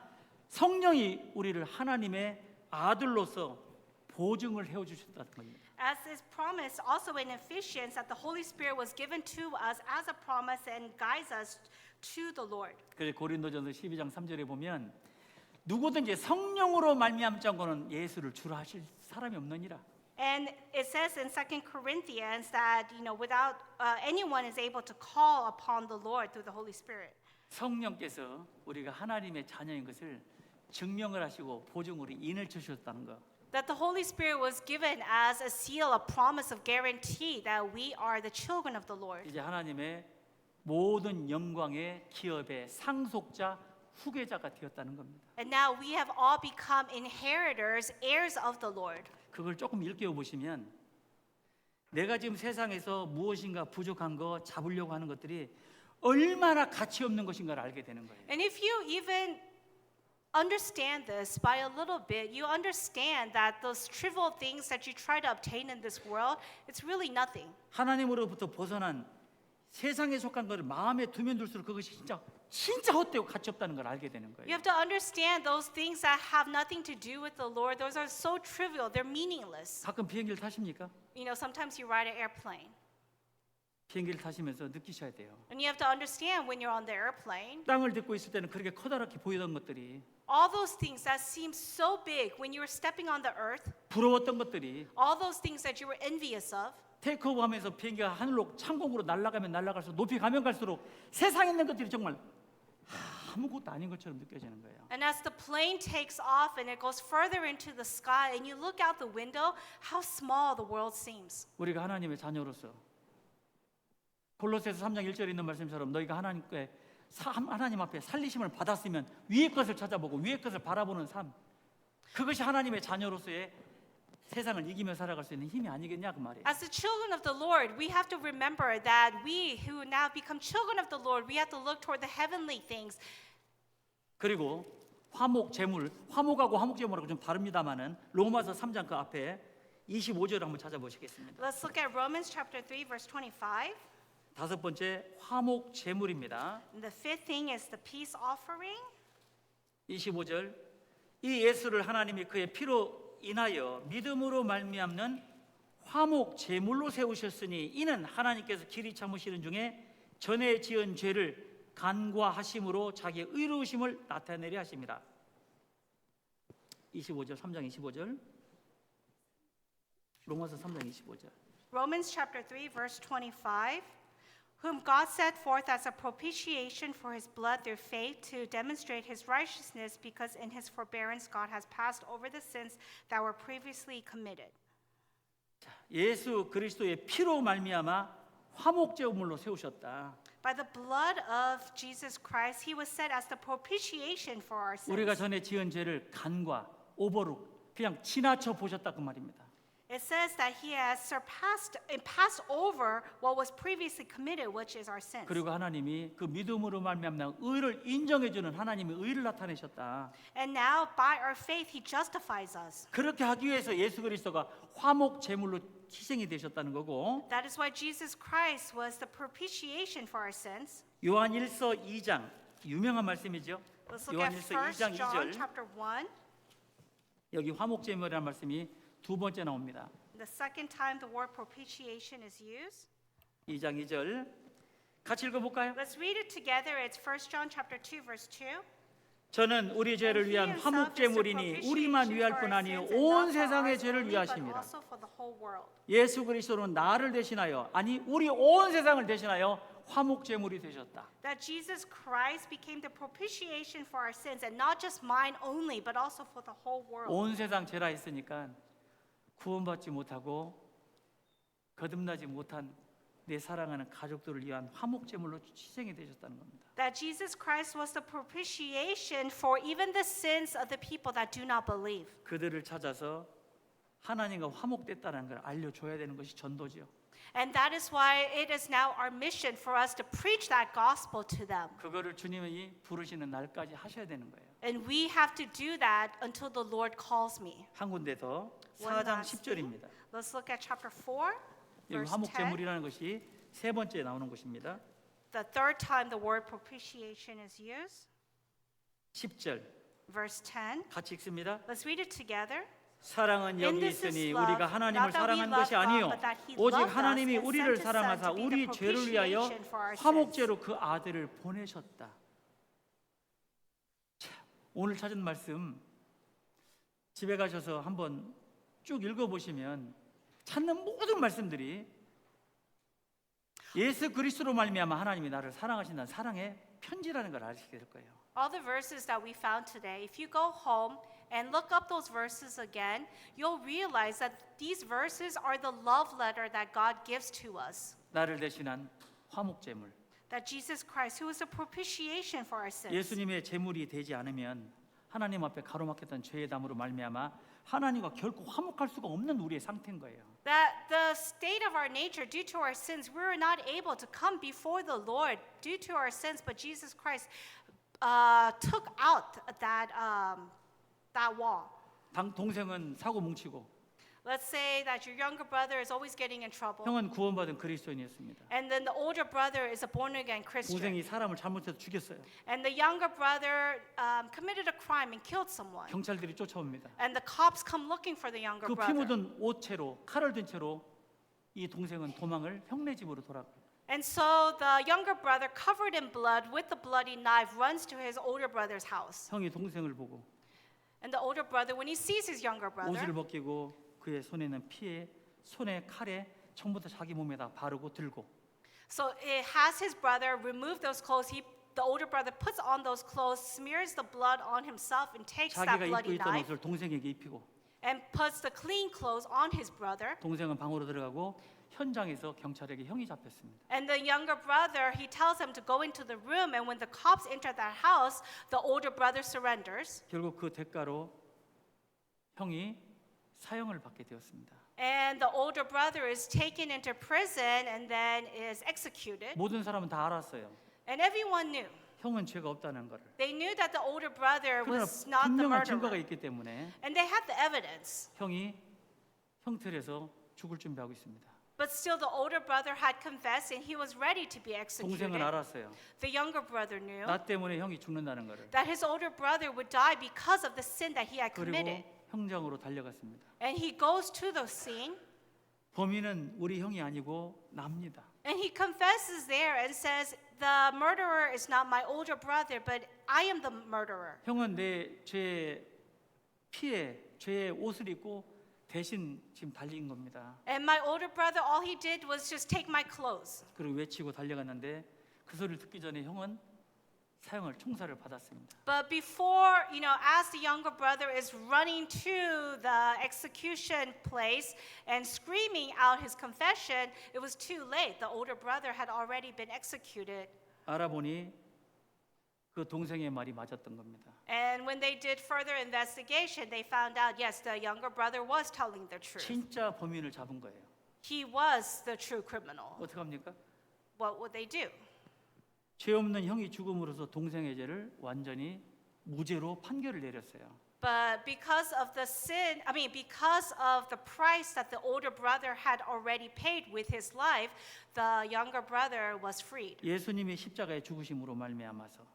성령이 우리를 하나님의 아들로서 보증을 해 주셨다는 겁니다. As is promised also in Ephesians, that the Holy Spirit was given to us as a promise and guides us to the Lord. 그래서 고린도전서 12장 3절에 보면 누구든지 성령으로 말미암지 않고는 예수를 주라 하실 사람이 없느니라. And it says in 2 Corinthians that without anyone is able to call upon the Lord through the Holy Spirit. 성령께서 우리가 하나님의 자녀인 것을 증명을 하시고 보증으로 인을 주셨다는 거. That the Holy Spirit was given as a seal, a promise of guarantee that we are the children of the Lord. 이제 하나님의 모든 영광의 기업의 상속자 후계자가 되었다는 겁니다. And now we have all become inheritors, heirs of the Lord. 그걸 조금 일깨워 보시면 내가 지금 세상에서 무엇인가 부족한 거 잡으려고 하는 것들이 얼마나 가치 없는 것인가를 알게 되는 거예요. And if you even understand this by a little bit, you understand that those trivial things that you try to obtain in this world, it's really nothing. 하나님으로부터 벗어난 세상에 속한 것을 마음에 두면 둘수록 그것이 진짜 헛되고 가치 없다는 걸 알게 되는 You 거예요. have to understand those things that have nothing to do with the Lord. Those are so trivial, they're meaningless. 가끔 비행기를 타십니까? Sometimes you ride an airplane. 비행기를 타시면서 느끼셔야 돼요. And you have to understand when you're on the airplane, 땅을 딛고 있을 때는 그렇게 커다랗게 보이던 것들이 all those things that seem so big when you were stepping on the earth, 부러웠던 것들이 all those things that you were envious of, 테이크오프 하면서 비행기가 하늘로 창공으로 날아가면 날아갈수록 높이 가면 갈수록 세상에 있는 것들이 정말 아무것도 아닌 것처럼 느껴지는 거예요. and as the plane takes off and it goes further into the sky and you look out the window, how small the world seems. 우리가 하나님의 자녀로서 골로새서 3장 1절에 있는 말씀처럼 너희가 하나님 앞에 살리심을 받았으면 위의 것을 찾아보고 위의 것을 바라보는 삶, 그것이 하나님의 자녀로서의 세상을 이기며 살아갈 수 있는 힘이 아니겠냐 그 말이에요. As the children of the Lord, we have to remember that we who now become children of the Lord, we have to look toward the heavenly things. 그리고 화목 제물, 화목하고 화목 제물하고 좀 다릅니다만은 로마서 3장 그 앞에 25절을 한번 찾아보시겠습니다. Let's look at Romans chapter 3 verse 25. 다섯 번째 화목 제물입니다. And the fifth thing is the peace offering. 25절 이 예수를 하나님이 그의 피로 인하여 믿음으로 말미암는 화목 제물로 세우셨으니 이는 하나님께서 길이 참으시는 중에 전에 지은 죄를 간과하심으로 자기의 의로우심을 나타내려 하십니다. 25절 3장 25절 로마서 3장 25절 Romans chapter 3 verse 25. Whom God set forth as a propitiation for his blood through faith to demonstrate his righteousness, because in his forbearance God has passed over the sins that were previously committed. 예수 그리스도의 피로 말미암아 화목 제물로 세우셨다. By the blood of Jesus Christ, he was set as the propitiation for our 우리가 sins. 전에 지은 죄를 간과 오버룩 그냥 지나쳐 보셨다 그 말입니다. It says that he has passed over what was previously committed, which is our sins. 그리고 하나님이 그 믿음으로 말미암는 의를 인정해 주는 하나님의 의를 나타내셨다. And now by our faith he justifies us. 그렇게 하기 위해서 예수 그리스도가 화목 제물로 희생이 되셨다는 거고 That is why Jesus Christ was the propitiation for our sins. 요한 1서 2장 유명한 말씀이죠. Let's look at 요한일서 1 2장 John 2절. chapter 1. 여기 화목제물이라는 말씀이 두 번째 나옵니다. The second time the word propitiation is used. 2장 2절 같이 읽어볼까요? Let's read it together. It's 1 John chapter 2 verse 2. 저는 우리 죄를 위한 화목제물이니 우리만 위할 뿐 아니요 온 세상의 죄를 위하심이라. 예수 그리스도는 나를 대신하여 아니 우리 온 세상을 대신하여 화목제물이 되셨다. That Jesus Christ became the propitiation for our sins and not just mine only but also for the whole world. 온 세상 죄라 했으니까 구원받지 못하고 거듭나지 못한 내 사랑하는 가족들을 위한 화목제물로 희생이 되셨다는 겁니다. That Jesus Christ was the propitiation for even the sins of the people that do not believe. 그들을 찾아서 하나님과 화목됐다는 걸 알려줘야 되는 것이 전도지요. And that is why it is now our mission for us to preach that gospel to them. 그거를 주님이 부르시는 날까지 하셔야 되는 거예요. And we have to do that until the Lord calls me. 한 군데 더 One 4장 last 10절입니다. Let's look at chapter 4, 여기 verse 10. 화목제물이라는 것이 세 번째 나오는 것입니다. The third time the word propitiation is used. 10절 Verse 10. 같이 읽습니다. Let's read it together. 사랑은 In 여기 this is 있으니 love, 우리가 하나님을 not that we 사랑한 love 것이 God, 아니요 but that He 오직 loved us 하나님이 and 우리를 sent His Son 사랑하사 to be the 우리 죄를 위하여 propitiation for our sins. 화목제로 그 아들을 보내셨다. 자, 오늘 찾은 말씀 집에 가셔서 한번 쭉 읽어보시면 찾는 모든 말씀들이 예수 그리스도로 말미암아 하나님이 나를 사랑하신다는 사랑의 편지라는 걸 아시게 될 거예요. All the verses that we found today, if you go home and look up those verses again, you'll realize that these verses are the love letter that God gives to us. 나를 대신한 화목제물. That Jesus Christ, who is a propitiation for our sins. 예수님의 제물이 되지 않으면 하나님 앞에 가로막혔던 죄의 담으로 말미암아 하나님과 결코 화목할 수가 없는 우리의 상태인 거예요. That the state of our nature, due to our sins, we're not able to come before the Lord due to our sins, but Jesus Christ took out that wall. 동생은 사고 뭉치고 Let's say that your younger brother is always getting in trouble. 형은 구원받은 그리스도인이었습니다. And then the older brother is a born-again Christian. 동생이 사람을 잘못해서 죽였어요. And the younger brother committed a crime and killed someone. 경찰들이 쫓아옵니다. And the cops come looking for the younger 그 피 brother. 묻은 옷채로 칼을 든 채로 이 동생은 도망을 형네 집으로 돌아가요. And so the younger brother, covered in blood with the bloody knife, runs to his older brother's house. 형이 동생을 보고 And the older brother, when he sees his younger brother, 옷을 벗기고 그의 손에 있는 피에 손에 칼에 전부 다 자기 몸에다 바르고 들고 so it has his brother remove those clothes. The older brother puts on those clothes, smears the blood on himself, and takes that 자기가 입고 bloody 있던 knife 옷을 동생에게 입히고 and puts the clean clothes on his brother. 동생은 방으로 들어가고 현장에서 경찰에게 형이 잡혔습니다. And the younger brother, he tells him to go into the room, and when the cops enter that house, the older brother surrenders. 결국 그 대가로 형이 사형을 받게 되었습니다. And the older brother is taken into prison and then is executed. 모든 사람은 다 알았어요. And everyone knew. 형은 죄가 없다는 것을. They knew that the older brother 그러나 was not the 분명한 증거가 murderer. 있기 때문에 And they had the evidence. 형이 형틀에서 죽을 준비하고 있습니다. But still the older brother had confessed and he was ready to be executed. 동생은 알았어요. The younger brother knew 나 때문에 형이 죽는다는 것을. that his older brother would die because of the sin that he had 그리고 committed. 형장으로 달려갔습니다. And he goes to the scene 범인은 우리 형이 아니고 납니다. and he confesses there and says, the murderer is not my older brother, but I am the murderer. 형은 내 죄의 피에 죄의 옷을 입고 대신 지금 달린 겁니다. And my older brother, all he did was just take my clothes. 그리고 외치고 달려갔는데 그 소리를 듣기 전에 형은 사형을 총살을 받았습니다. But before, as the younger brother is running to the execution place and screaming out his confession, it was too late. The older brother had already been executed. 알아보니 그 동생의 말이 맞았던 겁니다. And when they did further investigation, they found out, yes, the younger brother was telling the truth. 진짜 범인을 잡은 거예요. He was the true criminal. 어떻게 합니까? What would they do? 죄 없는 형이 죽음으로써 동생의 죄를 완전히 무죄로 판결을 내렸어요. But because of the because of the price that the older brother had already paid with his life, the younger brother was freed. 예수님의 십자가의 죽으심으로 말미암아서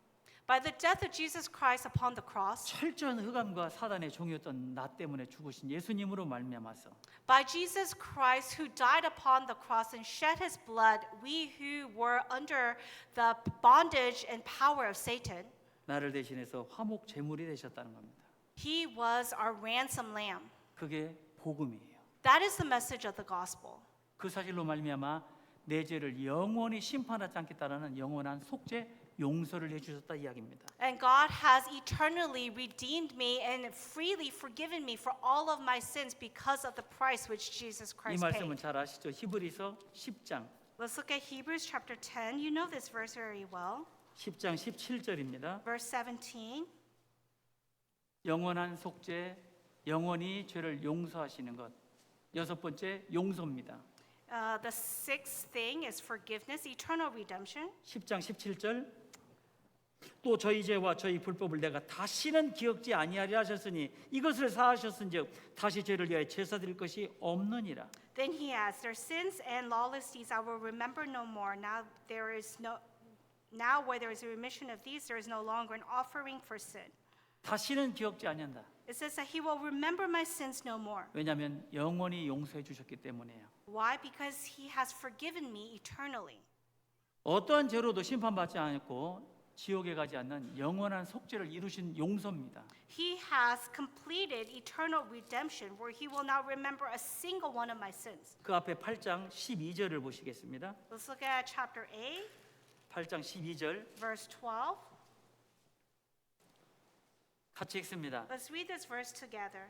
By the death of Jesus Christ upon the cross, 철저한 흑암과 사단의 종이었던 나 때문에 죽으신 예수님으로 말미암아서 by Jesus Christ who died upon the cross and shed his blood, we who were under the bondage and power of Satan, 나를 대신해서 화목 제물이 되셨다는 겁니다. he was our ransom lamb. 그게 복음이에요. That is the message of the gospel. 그 사실로 말미암아 내 죄를 영원히 심판하지 않겠다라는 영원한 속죄 용서를 해주셨다 이야기입니다. And God has eternally redeemed me and freely forgiven me for all of my sins because of the price which Jesus 이 Christ 말씀은 paid. 잘 아시죠? 히브리서 10장 Let's look at Hebrews chapter 10. You know this verse very well. 10장 17절입니다. Verse 17. 영원한 속죄, 영원히 죄를 용서하시는 것. 여섯 번째 용서입니다. The sixth thing is forgiveness, eternal redemption. 10장 17절 또 저희 죄와 저희 불법을 내가 다시는 기억지 아니하리라 하셨으니 이것을 사하셨은즉 다시 죄를 위하여 제사 드릴 것이 없느니라. Then he adds, their sins and lawless deeds I will remember no more. Now where there is a remission of these, there is no longer an offering for sin. 다시는 기억지 아니한다. It says that he will remember my sins no more. 왜냐하면 영원히 용서해 주셨기 때문에요. Why? Because he has forgiven me eternally. 어떠한 죄로도 심판받지 않고 지옥에 가지 않는 영원한 속죄를 이루신 용서입니다. He has completed eternal redemption where he will not remember a single one of my sins. 그 앞에 8장 12절을 보시겠습니다. Let's look at chapter 8, 8장 12절 verse 12. 같이 읽습니다. Let's read this verse together.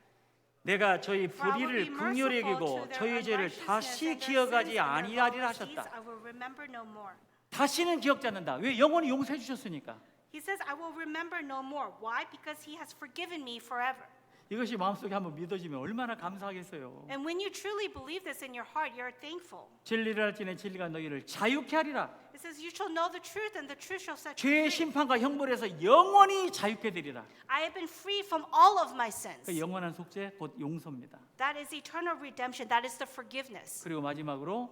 내가 저희 For I will 불의를 be 긍휼히 merciful 여기고 to their 저희 죄를 unrighteousness 다시 and their sins 기억하지 and their 아니하리라 lawless deeds 하셨다. I will remember no more. 다시는 기억지 않는다. 왜? 영원히 용서해 주셨으니까. He says, I will remember no more. Why? Because he has forgiven me forever. 이것이 마음속에 한번 믿어지면 얼마나 감사하겠어요. And when you truly believe this in your heart, you're thankful. 진리를 알지니 진리가 너희를 자유케 하리라. It says, you shall know the truth and the truth shall set you 죄의 free. 심판과 형벌에서 영원히 자유케 되리라. I have been free from all of my sins. 그 영원한 속죄 곧 용서입니다. That is eternal redemption. That is the forgiveness. 그리고 마지막으로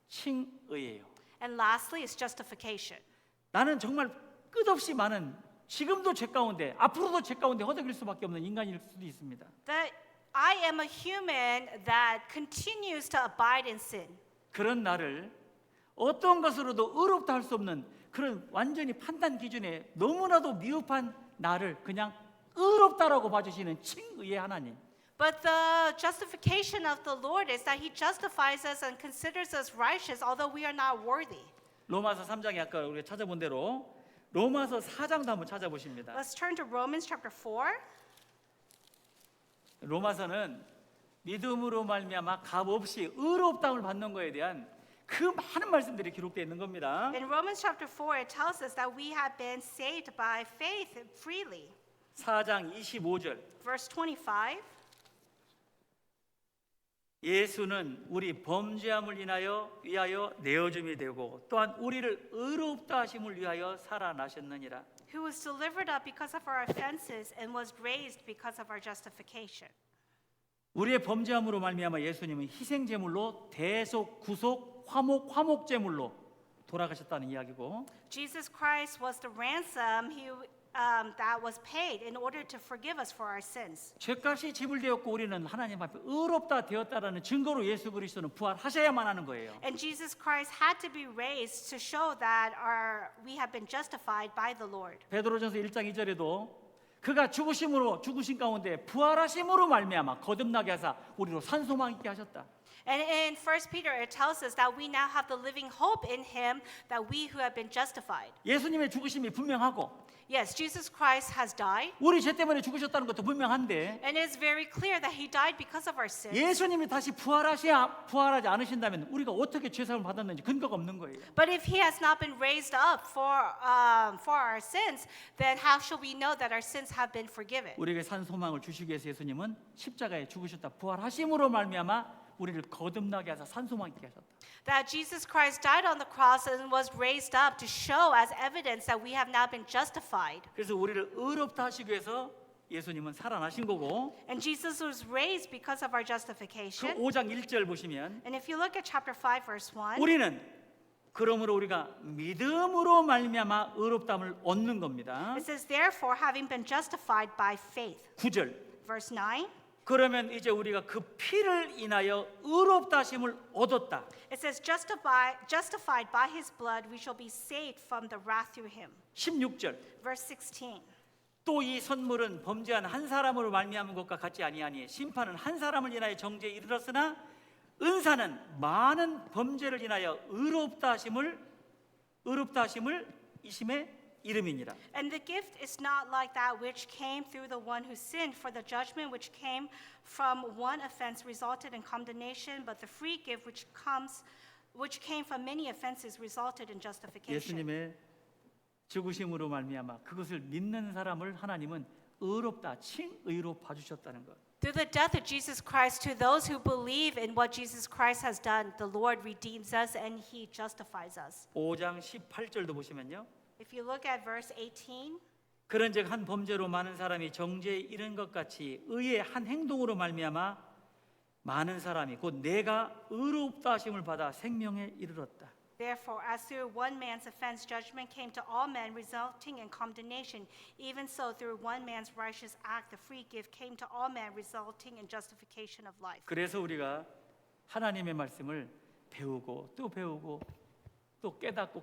칭의예요. And lastly is justification. 나는 정말 끝없이 많은 지금도 죄 가운데 앞으로도 죄 가운데 허덕일 수밖에 없는 인간일 수도 있습니다. That I am a human that continues to abide in sin. 그런 나를 어떤 것으로도 의롭다 할 수 없는 그런 완전히 판단 기준에 너무나도 미흡한 나를 그냥 의롭다라고 봐주시는 칭의의 하나님. But the justification of the Lord is that He justifies us and considers us righteous, although we are not worthy. 로마서 3장에 아까 우리가 찾아본 대로 로마서 4장도 한번 찾아보십니다. Let's turn to Romans chapter 4. 로마서는 믿음으로 말미암아 값없이 의롭다움을 받는 것에 대한 그 많은 말씀들이 기록되어 있는 겁니다. In Romans chapter 4, it tells us that we have been saved by faith freely. 4장 25절 Verse 25. 예수는 우리 범죄함을 위하여 내어줌이 되고 또한 우리를 의롭다 하심을 위하여 살아나셨느니라. Who was delivered up because of our offenses and was raised because of our justification. 우리의 범죄함으로 말미암아 예수님은 희생 제물로 대속 구속 화목 제물로 돌아가셨다는 이야기고 Jesus Christ was the ransom that was paid in order to forgive us for our sins. 죄값이 지불되었고 우리는 하나님 앞에 의롭다 되었다라는 증거로 예수 그리스도는 부활하셔야만 하는 거예요. And Jesus Christ had to be raised to show that we have been justified by the Lord. 베드로전서 1장 2절에도 그가 죽으신 가운데 부활하심으로 말미암아 거듭나게 하사 우리로 산소망 있게 하셨다. And in 1 Peter it tells us that we now have the living hope in him that we who have been justified. 예수님의 죽으심이 분명하고 Yes, Jesus Christ has died. 우리 죄 때문에 죽으셨다는 것도 분명한데 And it's very clear that he died because of our sins. 예수님이 다시 부활하지 않으신다면 우리가 어떻게 죄사함을 받았는지 근거가 없는 거예요. But if he has not been raised up for our sins, then how shall we know that our sins have been forgiven? 우리에게 산 소망을 주시기 위해서 예수님은 십자가에 죽으셨다. 부활하심으로 말미암아 우리를 거듭나게 하사 산 소망 있게 하셨다. That Jesus Christ died on the cross and was raised up to show as evidence that we have now been justified. 그래서 우리를 의롭다 하시기 위해서 예수님은 살아나신 거고 And Jesus was raised because of our 그 justification. 5장 1절 보시면 And if you look at chapter 5 verse 1, 우리는 그러므로 우리가 믿음으로 말미암아 의롭다함을 얻는 겁니다. It says, therefore, having been justified by faith. 9절. Verse 9. 그러면 이제 우리가 그 피를 인하여 의롭다 하심을 얻었다. It says, justified by his blood, we shall be saved from the wrath through him. 16절. Verse 16. 또 이 선물은 범죄한 한 사람으로 말미암은 것과 같지 아니하니 심판은 한 사람을 인하여 정죄에 이르렀으나 은사는 많은 범죄를 인하여 의롭다 하심을 이심의 이름이니라. And the gift is not like that which came through the one who sinned, for the judgment which came from one offense resulted in condemnation, but the free gift which came from many offenses resulted in justification. 예수님의 죽으심으로 말미암아 그것을 믿는 사람을 하나님은 의롭다, 칭의로 봐주셨다는 것. Through the death of Jesus Christ, to those who believe in what Jesus Christ has done, the Lord redeems us and He justifies us. 5장 18절도 보시면요. If you look at verse 18, 그런즉 한 범죄로 많은 사람이 정죄에 이른 것 같이 의의 한 행동으로 말미암아 많은 사람이 곧 내가 의롭다 하심을 받아 생명에 이르렀다. therefore, as through one man's offense, judgment came to all men, resulting in condemnation, even so through one man's righteous act, the free gift came to all men, resulting in justification of life. 그래서 우리가 하나님의 말씀을 배우고 또 배우고 또 깨닫고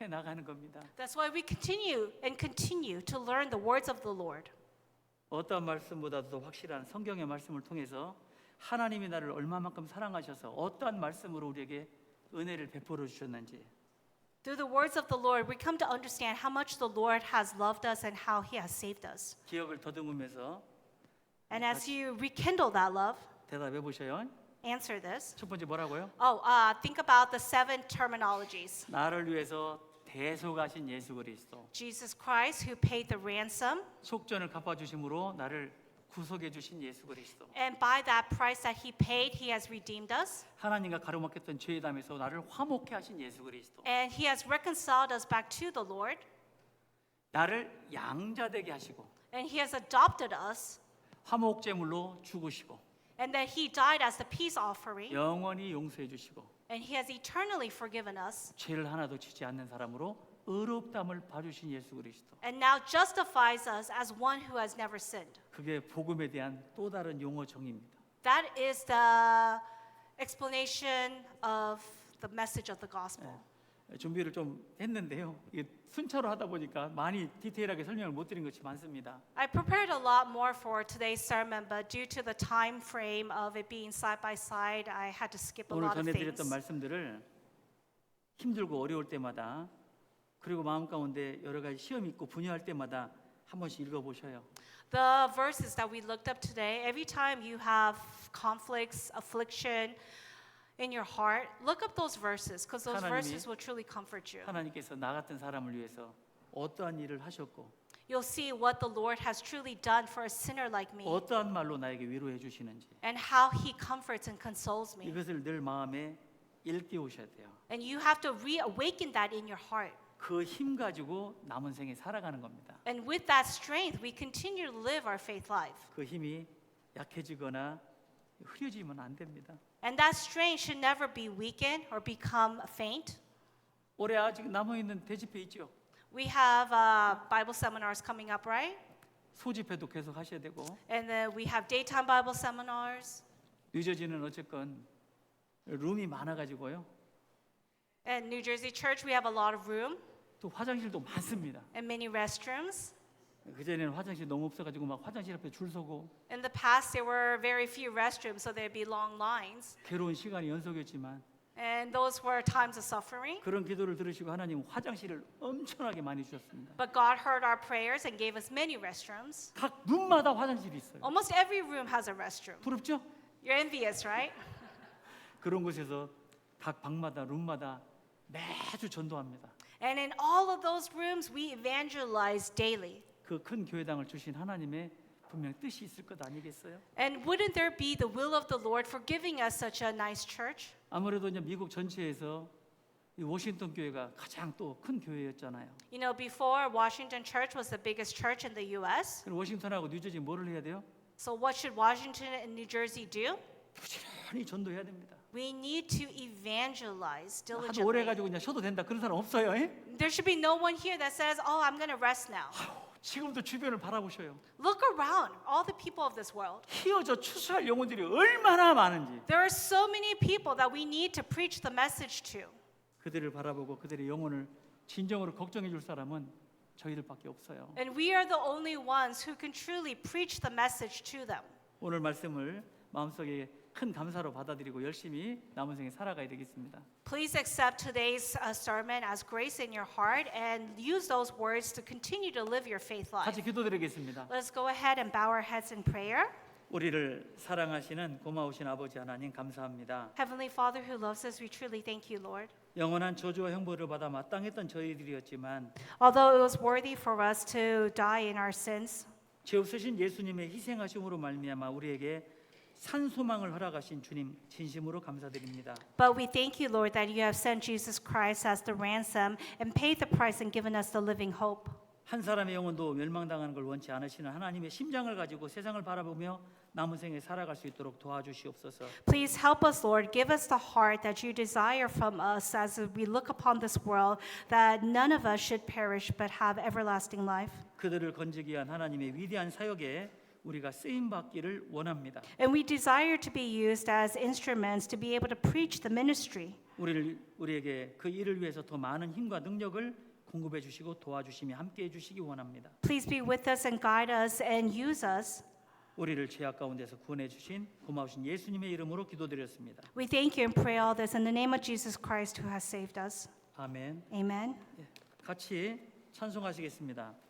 해 나가는 겁니다. That's why we continue to learn the words of the Lord. 어떤 말씀보다도 확실한 성경의 말씀을 통해서 하나님이 나를 얼마만큼 사랑하셔서 어떠한 말씀으로 우리에게 은혜를 베풀어 주셨는지 Through the words of the Lord, we come to understand how much the Lord has loved us and how He has saved us. 기억을 더듬으면서 And as you rekindle that love, 대답해 보셔요. answer this. 첫 번째 뭐라고요? Think about the 7 terminologies. 나를 위해서 대속하신 예수 그리스도. Jesus Christ, who paid the ransom, 속전을 갚아 주심으로 나를 구속해 주신 예수 그리스도. and by that price that He paid, He has redeemed us, 하나님과 가로막혔던 죄의 담에서 나를 화목케 하신 예수 그리스도. and He has reconciled us back to the Lord, 나를 양자되게 하시고 and He has adopted us, 화목제물로 죽으시고 and that He died as the peace offering, 영원히 용서해 주시고 and He has eternally forgiven us, 죄를 하나도 지지 않는 사람으로 의롭담을 봐주신 예수 그리스도. and now justifies us as one who has never sinned. 그게 복음에 대한 또 다른 용어 정의입니다. That is the explanation of the message of the gospel. 준비를 좀 했는데요. 이게 순차로 하다 보니까 많이 디테일하게 설명을 못 드린 것이 많습니다. I prepared a lot more for today's sermon, but due to the time frame of it being side by side, I had to skip a 오늘 lot of 전해드렸던 things. 말씀들을 힘들고 어려울 때마다 그리고 마음 가운데 여러 가지 시험이 있고 분야할 때마다 한 번씩 읽어보셔요. The verses that we looked up today, every time you have conflicts, affliction in your heart, look up those verses because those 하나님이- verses will truly comfort you. 하나님께서 나 같은 사람을 위해서 어떠한 일을 하셨고 You'll see what the Lord has truly done for a sinner like me 어떠한 말로 나에게 위로해 주시는지 and how He comforts and consoles me. 이것을 늘 마음에 일깨우셔야 돼요. And you have to reawaken that in your heart. 그 힘 가지고 남은 생에 살아가는 겁니다. And with that strength, we continue to live our faith life. 그 힘이 약해지거나 흐려지면 안 됩니다. And that strength should never be weakened or become faint. 올해 아직 남아 있는 대집회 있죠. We have Bible seminars coming up, right? 소집회도 계속 하셔야 되고 And then we have daytime Bible seminars. 뉴저지는 어쨌건 룸이 많아가지고요. At New Jersey Church, we have a lot of room 또 화장실도 많습니다. and many restrooms. 그 전에는 화장실 너무 없어가지고 막 화장실 앞에 줄 서고 In the past, there were very few restrooms, so there'd be long lines. 괴로운 시간이 연속이었지만 And those were times of suffering. 그런 기도를 들으시고 하나님 화장실을 엄청나게 많이 주셨습니다. But God heard our prayers and gave us many restrooms. 각 룸마다 화장실이 있어요. Almost every room has a restroom. 부럽죠? You're envious, right? 그런 곳에서 각 방마다 룸마다 매주 전도합니다. And in all of those rooms, we evangelize daily. 그 큰 교회당을 주신 하나님의 분명 뜻이 있을 것 아니겠어요? And wouldn't there be the will of the Lord for giving us such a nice church? 아무래도 이제 미국 전체에서 이 워싱턴 교회가 가장 또 큰 교회였잖아요. You know, before Washington Church was the biggest church in the U.S. 그럼 워싱턴하고 뉴저지 뭐를 해야 돼요? So what should Washington and New Jersey do? 부지런히 전도해야 됩니다. We need to evangelize 하도 오래 diligently. 가지고 그냥 쉬어도 된다 그런 사람 없어요. 예? There should be no one here that says, "Oh, I'm going to rest now." 지금도 주변을 바라보셔요. Look around, all the people of this world. 휘어져 추수할 영혼들이 얼마나 많은지 There are so many people that we need to preach the message to. 그들을 바라보고 그들의 영혼을 진정으로 걱정해 줄 사람은 저희들밖에 없어요. And we are the only ones who can truly preach the message to them. 오늘 말씀을 마음속에 큰 감사로 받아들이고 열심히 남은 생에 살아가야 되겠습니다. Please accept today's sermon as grace in your heart and use those words to continue to live your faith life. 같이 기도드리겠습니다. Let's go ahead and bow our heads in prayer. 우리를 사랑하시는 고마우신 아버지 하나님 감사합니다. Heavenly Father who loves us, we truly thank you, Lord. 영원한 저주와 형벌을 받아 마땅했던 저희들이었지만 Although it was worthy for us to die in our sins, 죄 없으신 예수님의 희생하심으로 말미암아 우리에게 산소망을 허락하신 주님 진심으로 감사드립니다. but we thank you, Lord, that you have sent Jesus Christ as the ransom and paid the price and given us the living hope. 한 사람의 영혼도 멸망당하는 걸 원치 않으시는 하나님의 심장을 가지고 세상을 바라보며 남은 생에 살아갈 수 있도록 도와주시옵소서. Please help us, Lord. Give us the heart that you desire from us as we look upon this world, that none of us should perish but have everlasting life. 그들을 건지기 위한 하나님의 위대한 사역에 우리가 쓰임 받기를 원합니다. And we desire to be used as instruments to be able to preach the ministry. 우리에게 그 일을 위해서 더 많은 힘과 능력을 공급해 주시고 도와주시며 함께 해 주시기 원합니다. Please be with us and guide us and use us. 우리를 죄악 가운데서 구원해 주신 고마우신 예수님의 이름으로 기도드렸습니다. We thank you and pray all this in the name of Jesus Christ who has saved us. 아멘. Amen. 같이 찬송하시겠습니다.